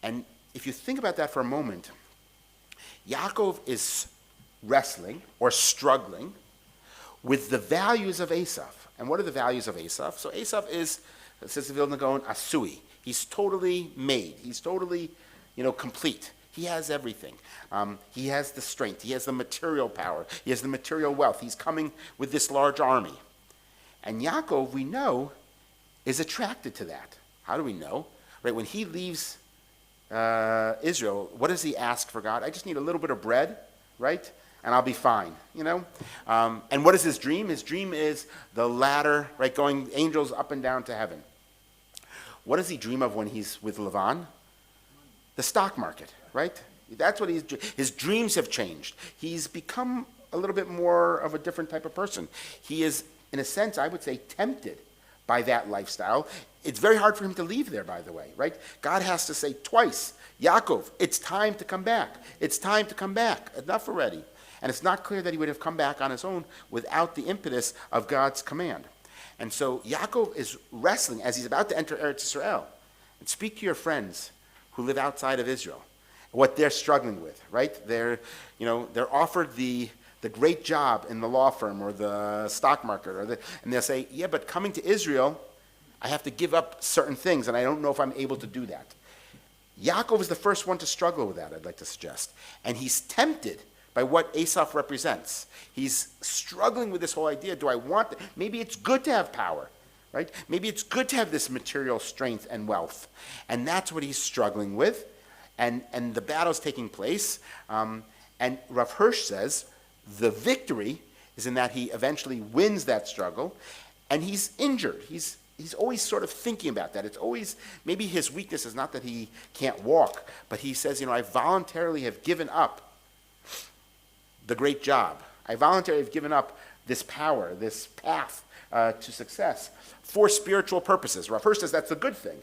[SPEAKER 1] And if you think about that for a moment, Yaakov is wrestling or struggling with the values of Esav. And what are the values of Esav? So Esav is, says the Vilna Gaon, asui. He's totally made. He's totally, complete. He has everything. He has the strength. He has the material power. He has the material wealth. He's coming with this large army. And Yaakov, we know, is attracted to that. How do we know? Right, when he leaves Israel, what does he ask for God? I just need a little bit of bread, right? And I'll be fine, And what is his dream? His dream is the ladder, right, going angels up and down to heaven. What does he dream of when he's with Lavan? The stock market, right? That's what his dreams have changed. He's become a little bit more of a different type of person. He is, in a sense, I would say, tempted by that lifestyle. It's very hard for him to leave there, by the way, right? God has to say twice, Yaakov, it's time to come back. It's time to come back. Enough already. And it's not clear that he would have come back on his own without the impetus of God's command. And so Yaakov is wrestling as he's about to enter Eretz Yisrael. And speak to your friends who live outside of Israel, what they're struggling with, right? They're offered the great job in the law firm or the stock market, and they'll say, yeah, but coming to Israel, I have to give up certain things, and I don't know if I'm able to do that. Yaakov is the first one to struggle with that, I'd like to suggest. And he's tempted by what Esav represents. He's struggling with this whole idea, maybe it's good to have power, right? Maybe it's good to have this material strength and wealth. And that's what he's struggling with. And the battle's taking place. And Rav Hirsch says the victory is in that he eventually wins that struggle, and he's injured. He's always sort of thinking about that. It's always, maybe his weakness is not that he can't walk, but he says, I voluntarily have given up the great job. I voluntarily have given up this power, this path to success for spiritual purposes. Rav Hirsch says that's a good thing.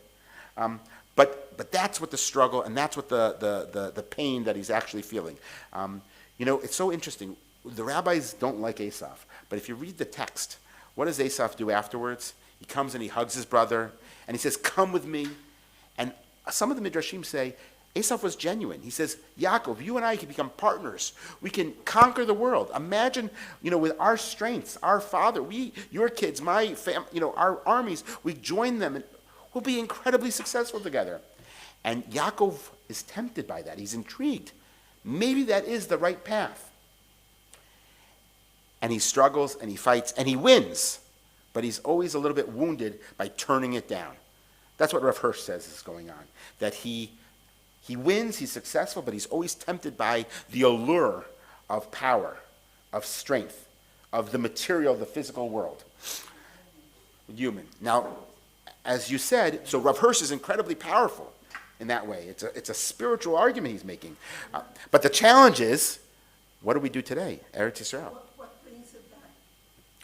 [SPEAKER 1] But that's what the struggle, and that's what the pain that he's actually feeling. It's so interesting. The rabbis don't like Asaph, but if you read the text, what does Asaph do afterwards? He comes and he hugs his brother, and he says, "Come with me." And some of the Midrashim say, Asaph was genuine. He says, Yaakov, you and I can become partners. We can conquer the world. Imagine, with our strengths, our father, your kids, my family, our armies, we join them and we'll be incredibly successful together. And Yaakov is tempted by that. He's intrigued. Maybe that is the right path. And he struggles and he fights and he wins. But he's always a little bit wounded by turning it down. That's what Rav Hirsch says is going on. That he wins, he's successful, but he's always tempted by the allure of power, of strength, of the material, the physical world. Human. Now, as you said, so Rav Hirsch is incredibly powerful in that way. It's a spiritual argument he's making. But the challenge is, what do we do today? Eretz Yisrael.
[SPEAKER 2] What brings it back?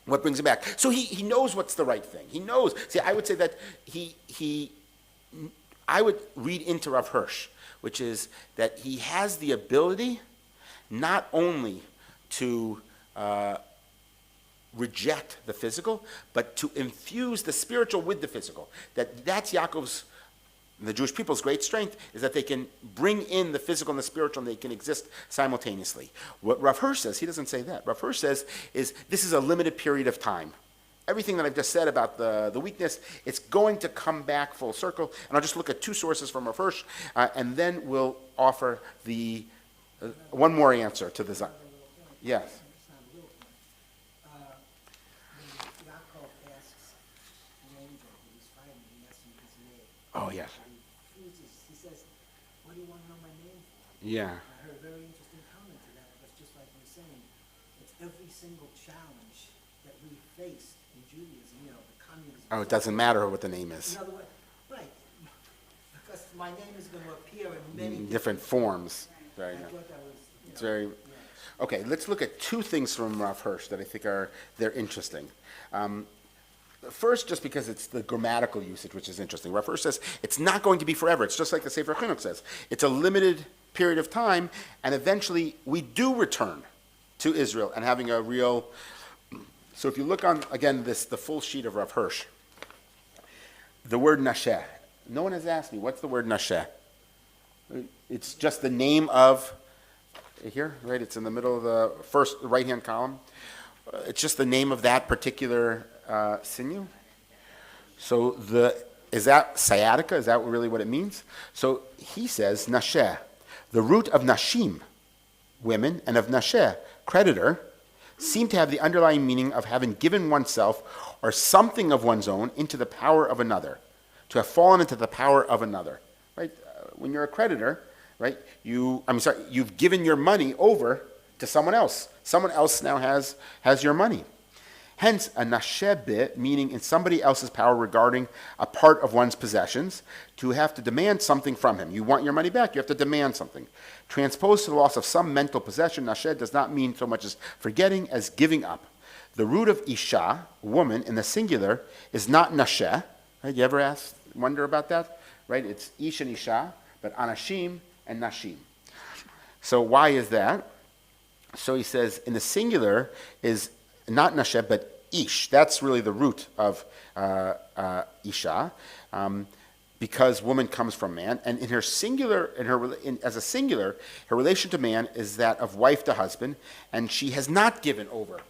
[SPEAKER 1] What brings him back? So he knows what's the right thing. He knows. See, I would say that I would read into Rav Hirsch, which is that he has the ability not only to reject the physical, but to infuse the spiritual with the physical. That's Yaakov's, the Jewish people's great strength, is that they can bring in the physical and the spiritual, and they can exist simultaneously. What Rav Hirsch says, he doesn't say that. Rav Hirsch says is this is a limited period of time. Everything that I've just said about the weakness, it's going to come back full circle. And I'll just look at two sources from Rav Hirsch, and then we'll offer the one more answer to the Yes.
[SPEAKER 4] It's not a little point. When Yaakov asks the angel who he's fighting, he asks him his name.
[SPEAKER 1] Oh, yes.
[SPEAKER 4] He says, "What do you want to know my name for?"
[SPEAKER 1] Yeah.
[SPEAKER 4] I heard a very interesting comment to that, because just like you were saying, it's every single challenge that we face in Judaism, the communism.
[SPEAKER 1] Oh, it doesn't matter what the name is.
[SPEAKER 4] In other words, right, because my name is going to appear in many
[SPEAKER 1] Different forms. Very
[SPEAKER 4] I
[SPEAKER 1] nice.
[SPEAKER 4] thought that was,
[SPEAKER 1] It's very. Okay, let's look at two things from Rav Hirsch that I think they're interesting. First, just because it's the grammatical usage, which is interesting. Rav Hirsch says it's not going to be forever. It's just like the Sefer Chinuch says. It's a limited period of time, and eventually we do return to Israel and having a real. So if you look on, again, the full sheet of Rav Hirsch, the word Nasheh. No one has asked me, what's the word Nasheh? It's just the name of, here, right? It's in the middle of the first right-hand column. It's just the name of that particular sinew. So is that sciatica? Is that really what it means? So he says Nasheh, the root of Nashim, women, and of Nasheh, creditor, seem to have the underlying meaning of having given oneself or something of one's own into the power of another, to have fallen into the power of another. Right? When you're a creditor, right? You've given your money over to someone else. Someone else now has your money. Hence, a nasheh, meaning in somebody else's power regarding a part of one's possessions, to have to demand something from him. You want your money back, you have to demand something. Transposed to the loss of some mental possession, nasheh does not mean so much as forgetting as giving up. The root of isha, woman, in the singular, is not nasheh. Right? You ever wonder about that? Right? It's ish and isha, but anashim and nashim. So why is that? So he says, in the singular is not nasheh, but ish. That's really the root of isha, because woman comes from man. And in her singular, as a singular, her relation to man is that of wife to husband, and she has not given over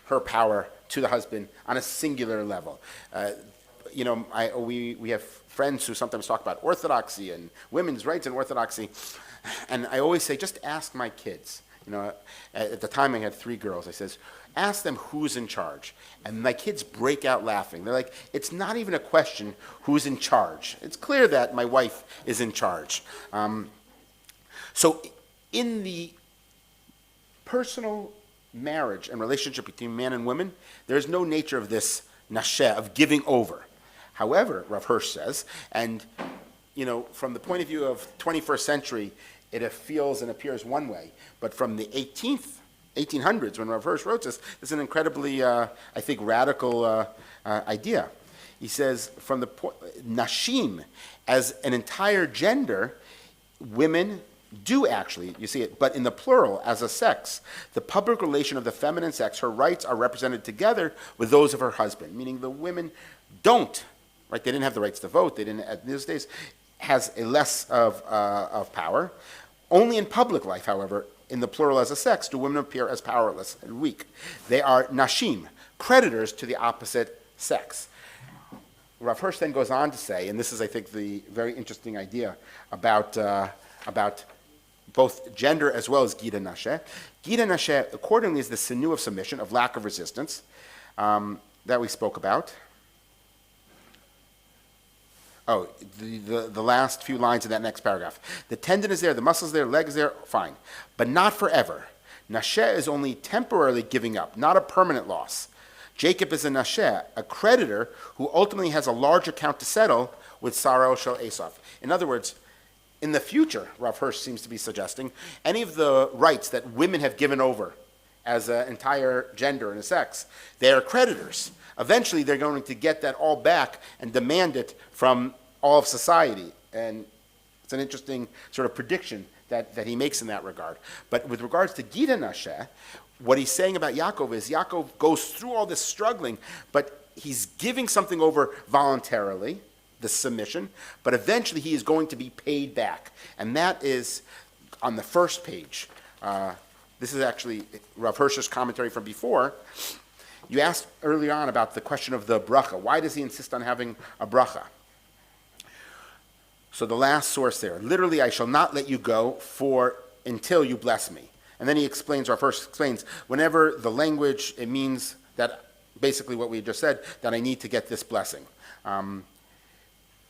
[SPEAKER 1] her power to the husband on a singular level. We have friends who sometimes talk about orthodoxy and women's rights in orthodoxy, and I always say, just ask my kids. At the time I had 3 girls. I says, ask them who's in charge. And my kids break out laughing. They're like, it's not even a question who's in charge. It's clear that my wife is in charge. So in the personal marriage and relationship between man and woman, there is no nature of this nashe, of giving over. However, Rav Hirsch says, and from the point of view of 21st century, it feels and appears one way, but from the 1800s, when Rav Hirsch wrote this is an incredibly, I think, radical idea. He says, from the nashim, as an entire gender, women do actually, you see it, but in the plural, as a sex, the public relation of the feminine sex, her rights are represented together with those of her husband, meaning the women don't, right? They didn't have the rights to vote. They didn't, at these days, has a less of power. Only in public life, however, in the plural as a sex, do women appear as powerless and weak. They are nashim, creditors to the opposite sex. Rav Hirsch then goes on to say, and this is, I think, the very interesting idea about both gender as well as Gid HaNashe. Gid HaNashe, accordingly, is the sinew of submission, of lack of resistance, that we spoke about. Oh, the last few lines of that next paragraph. The tendon is there, the muscle is there, leg is there, fine. But not forever. Nashe is only temporarily giving up, not a permanent loss. Jacob is a nashe, a creditor who ultimately has a large account to settle with Sarah Shel Esav. In other words, in the future, Rav Hirsch seems to be suggesting, any of the rights that women have given over as an entire gender and a sex, they are creditors. Eventually, they're going to get that all back and demand it from all of society. And it's an interesting sort of prediction that he makes in that regard. But with regards to Gid HaNashe, what he's saying about Yaakov is Yaakov goes through all this struggling, but he's giving something over voluntarily, the submission, but eventually he is going to be paid back. And that is on the first page. This is actually Rav Hirsch's commentary from before. You asked earlier on about the question of the bracha. Why does he insist on having a bracha? So the last source there, literally, I shall not let you go until you bless me. And then he explains, Rav Hirsch explains, whenever the language, it means that, basically what we just said, that I need to get this blessing.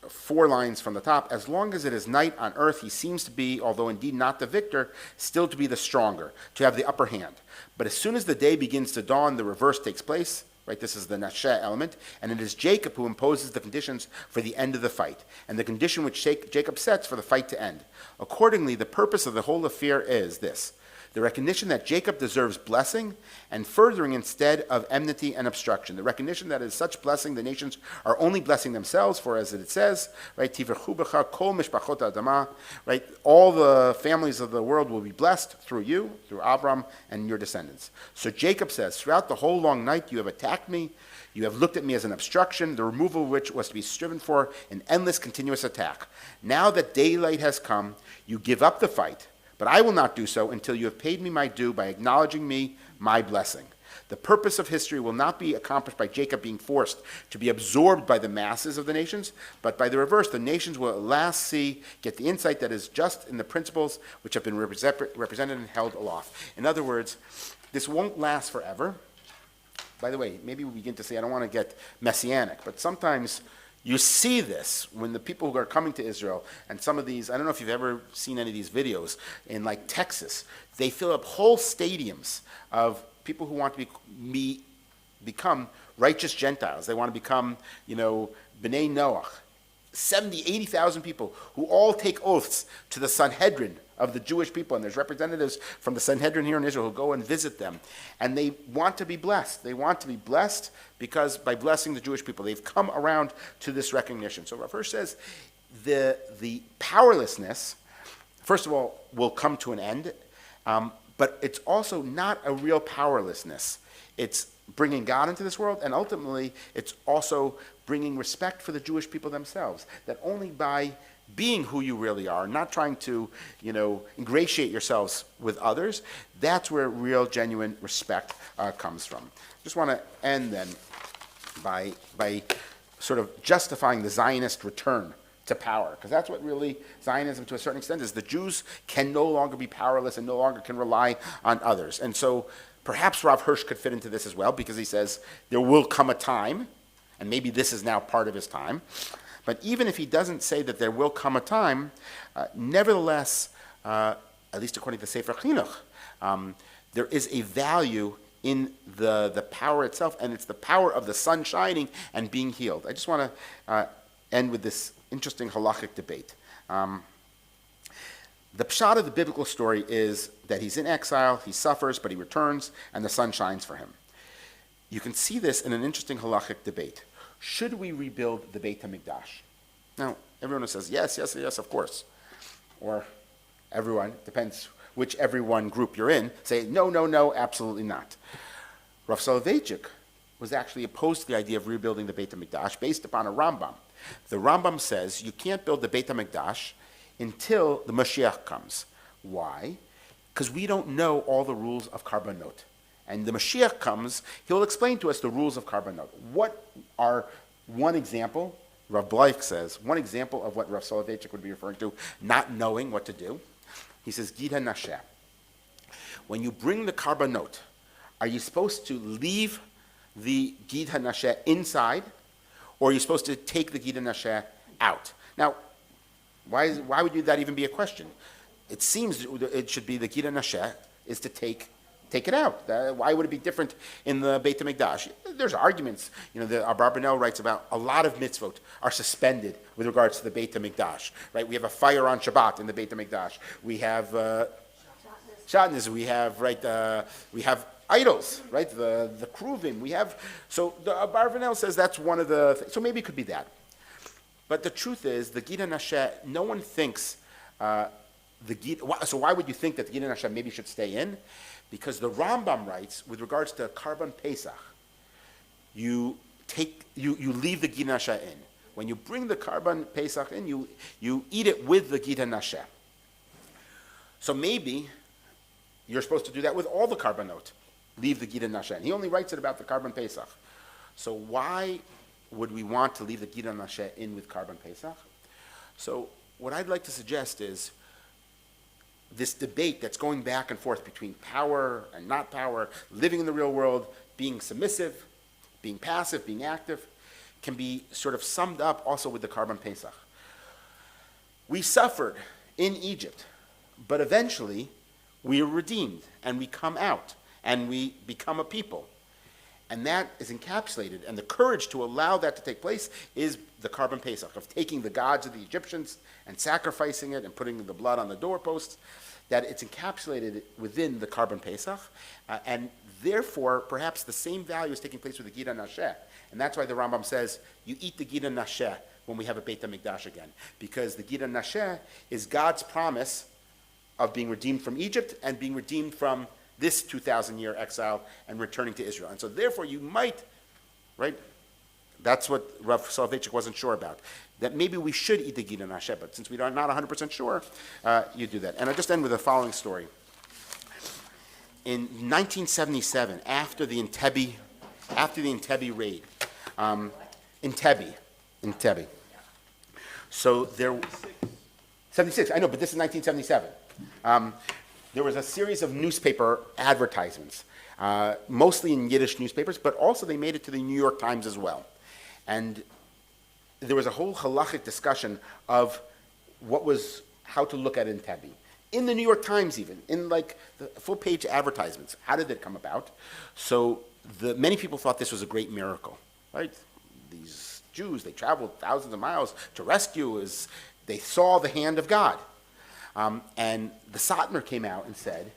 [SPEAKER 1] 4 lines from the top, as long as it is night on earth, he seems to be, although indeed not the victor, still to be the stronger, to have the upper hand. But as soon as the day begins to dawn, the reverse takes place, right? This is the nashe element, and it is Jacob who imposes the conditions for the end of the fight, and the condition which Jacob sets for the fight to end. Accordingly, the purpose of the whole affair is this: the recognition that Jacob deserves blessing, and furthering instead of enmity and obstruction. The recognition that as such blessing, the nations are only blessing themselves, for as it says, right, Tiverchu b'cha kol mishpachot ha'adama, right, all the families of the world will be blessed through you, through Avram and your descendants. So Jacob says, throughout the whole long night you have attacked me, you have looked at me as an obstruction, the removal of which was to be striven for an endless continuous attack. Now that daylight has come, you give up the fight, but I will not do so until you have paid me my due by acknowledging me my blessing. The purpose of history will not be accomplished by Jacob being forced to be absorbed by the masses of the nations, but by the reverse, the nations will at last get the insight that is just in the principles which have been represented and held aloft. In other words, this won't last forever. By the way, maybe we begin to say, I don't want to get messianic, but sometimes you see this when the people who are coming to Israel, and some of these, I don't know if you've ever seen any of these videos in like Texas, they fill up whole stadiums of people who want to become righteous Gentiles. They want to become, B'nai Noach. 70, 80,000 people who all take oaths to the Sanhedrin of the Jewish people, and there's representatives from the Sanhedrin here in Israel who go and visit them, and they want to be blessed. They want to be blessed because by blessing the Jewish people, they've come around to this recognition. So Rav Hirsch says the powerlessness, first of all, will come to an end, but it's also not a real powerlessness. It's bringing God into this world, and ultimately, it's also bringing respect for the Jewish people themselves, that only by being who you really are, not trying to, ingratiate yourselves with others, that's where real, genuine respect comes from. Just want to end then by sort of justifying the Zionist return to power, because that's what really Zionism, to a certain extent, is. The Jews can no longer be powerless and no longer can rely on others. And so perhaps Rav Hirsch could fit into this as well, because he says there will come a time, and maybe this is now part of his time. But even if he doesn't say that there will come a time, nevertheless, at least according to Sefer Chinuch, there is a value in the power itself, and it's the power of the sun shining and being healed. I just want to end with this interesting halachic debate. The pshat of the biblical story is that he's in exile, he suffers, but he returns, and the sun shines for him. You can see this in an interesting halachic debate. Should we rebuild the Beit HaMikdash? Now, everyone says, yes, yes, yes, of course. Or everyone, depends which everyone group you're in, say, no, no, no, absolutely not. Rav Soloveitchik was actually opposed to the idea of rebuilding the Beit HaMikdash based upon a Rambam. The Rambam says you can't build the Beit HaMikdash until the Mashiach comes. Why? Because we don't know all the rules of Karbanot. And the Mashiach comes, he'll explain to us the rules of Karbanot. What are, one example, Rav Bleich says, one example of what Rav Soloveitchik would be referring to, not knowing what to do. He says, Gid HaNashe. When you bring the Karbanot, are you supposed to leave the Gid HaNashe inside, or are you supposed to take the Gid HaNashe out? Now, why would that even be a question? It seems it should be the Gid HaNashe is to take it out. Why would it be different in the Beit HaMikdash? There's arguments. You know, the Abarbanel writes about a lot of mitzvot are suspended with regards to the Beit HaMikdash. Right? We have a fire on Shabbat in the Beit HaMikdash. We have Shatnez. We have idols. Right? The Kruvim. We have. So the Abarbanel says that's one of the. So maybe it could be that. But the truth is, the Gid HaNashe, no one thinks so why would you think that the Gid HaNashe maybe should stay in? Because the Rambam writes, with regards to Karban Pesach, you leave the Gid HaNashe in. When you bring the Karban Pesach in, you eat it with the Gid HaNashe. So maybe you're supposed to do that with all the Karbanot. Leave the Gid HaNashe in. He only writes it about the Karban Pesach. So why would we want to leave the Gid HaNashe in with Karban Pesach? So what I'd like to suggest is this debate that's going back and forth between power and not power, living in the real world, being submissive, being passive, being active, can be sort of summed up also with the Karban Pesach. We suffered in Egypt, but eventually we are redeemed and we come out and we become a people. And that is encapsulated, and the courage to allow that to take place is the Karban Pesach, of taking the gods of the Egyptians and sacrificing it and putting the blood on the doorposts, that it's encapsulated within the Karban Pesach, and therefore perhaps the same value is taking place with the Gid HaNashe. And that's why the Rambam says, you eat the Gid HaNashe when we have a Beit HaMikdash again, because the Gid HaNashe is God's promise of being redeemed from Egypt and being redeemed from this 2,000-year exile and returning to Israel. And so therefore you might, right, that's what Rav Soloveitchik wasn't sure about, that maybe we should eat the Gid HaNashe, but since we are not 100% sure, you do that. And I'll just end with the following story. In 1977, after the Entebbe raid, Entebbe. So there, 76, I know, but this is 1977. There was a series of newspaper advertisements, mostly in Yiddish newspapers, but also they made it to the New York Times as well. And there was a whole halachic discussion of how to look at Entebbe. In the New York Times even, in like the full-page advertisements. How did it come about? So many people thought this was a great miracle, right? These Jews, they traveled thousands of miles to rescue, they saw the hand of God. And the Satmar came out and said,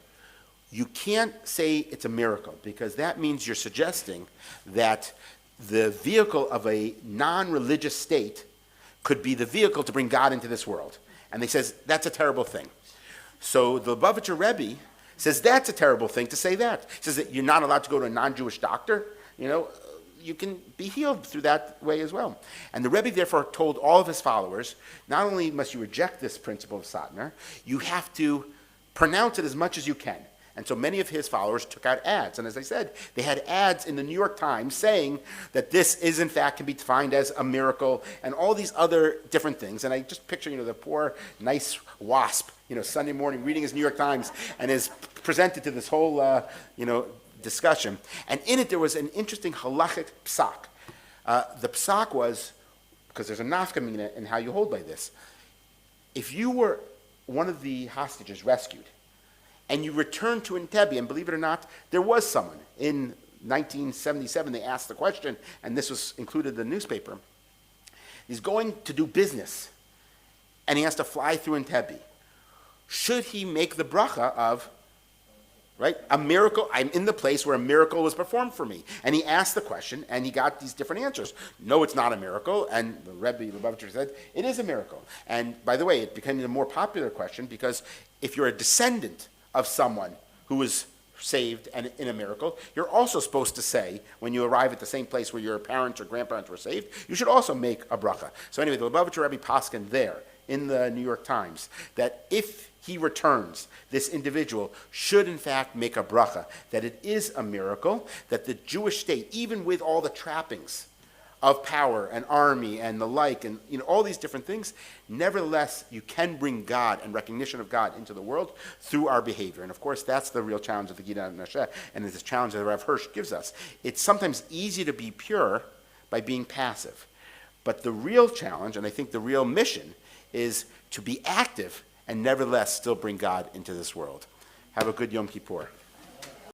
[SPEAKER 1] you can't say it's a miracle, because that means you're suggesting that the vehicle of a non-religious state could be the vehicle to bring God into this world. And they says, that's a terrible thing. So the Lubavitcher Rebbe says, that's a terrible thing to say that. He says that you're not allowed to go to a non-Jewish doctor. You know, you can be healed through that way as well. And the Rebbe therefore told all of his followers, not only must you reject this principle of Satmar, you have to pronounce it as much as you can. And so many of his followers took out ads. And as I said, they had ads in the New York Times saying that this is in fact can be defined as a miracle and all these other different things. And I just picture, the poor, nice wasp, Sunday morning reading his New York Times and is presented to this whole, discussion. And in it there was an interesting halachic psak. The psak was, because there's a nafkamina in how you hold by this. If you were one of the hostages rescued, and you return to Entebbe, and believe it or not, there was someone. In 1977, they asked the question, and this was included in the newspaper. He's going to do business, and he has to fly through Entebbe. Should he make the bracha of, right, a miracle? I'm in the place where a miracle was performed for me. And he asked the question, and he got these different answers. No, it's not a miracle. And the Rebbe Lubavitcher said, it is a miracle. And by the way, it became a more popular question because if you're a descendant of someone who was saved and in a miracle, you're also supposed to say, when you arrive at the same place where your parents or grandparents were saved, you should also make a bracha. So anyway, the Lubavitcher Rebbe Paskin there in the New York Times, that if he returns, this individual should in fact make a bracha, that it is a miracle, that the Jewish state, even with all the trappings of power and army and the like, and all these different things, nevertheless, you can bring God and recognition of God into the world through our behavior. And of course, that's the real challenge of the Gid HaNashe, and it's this challenge that Rav Hirsch gives us. It's sometimes easy to be pure by being passive. But the real challenge, and I think the real mission, is to be active and nevertheless still bring God into this world. Have a good Yom Kippur.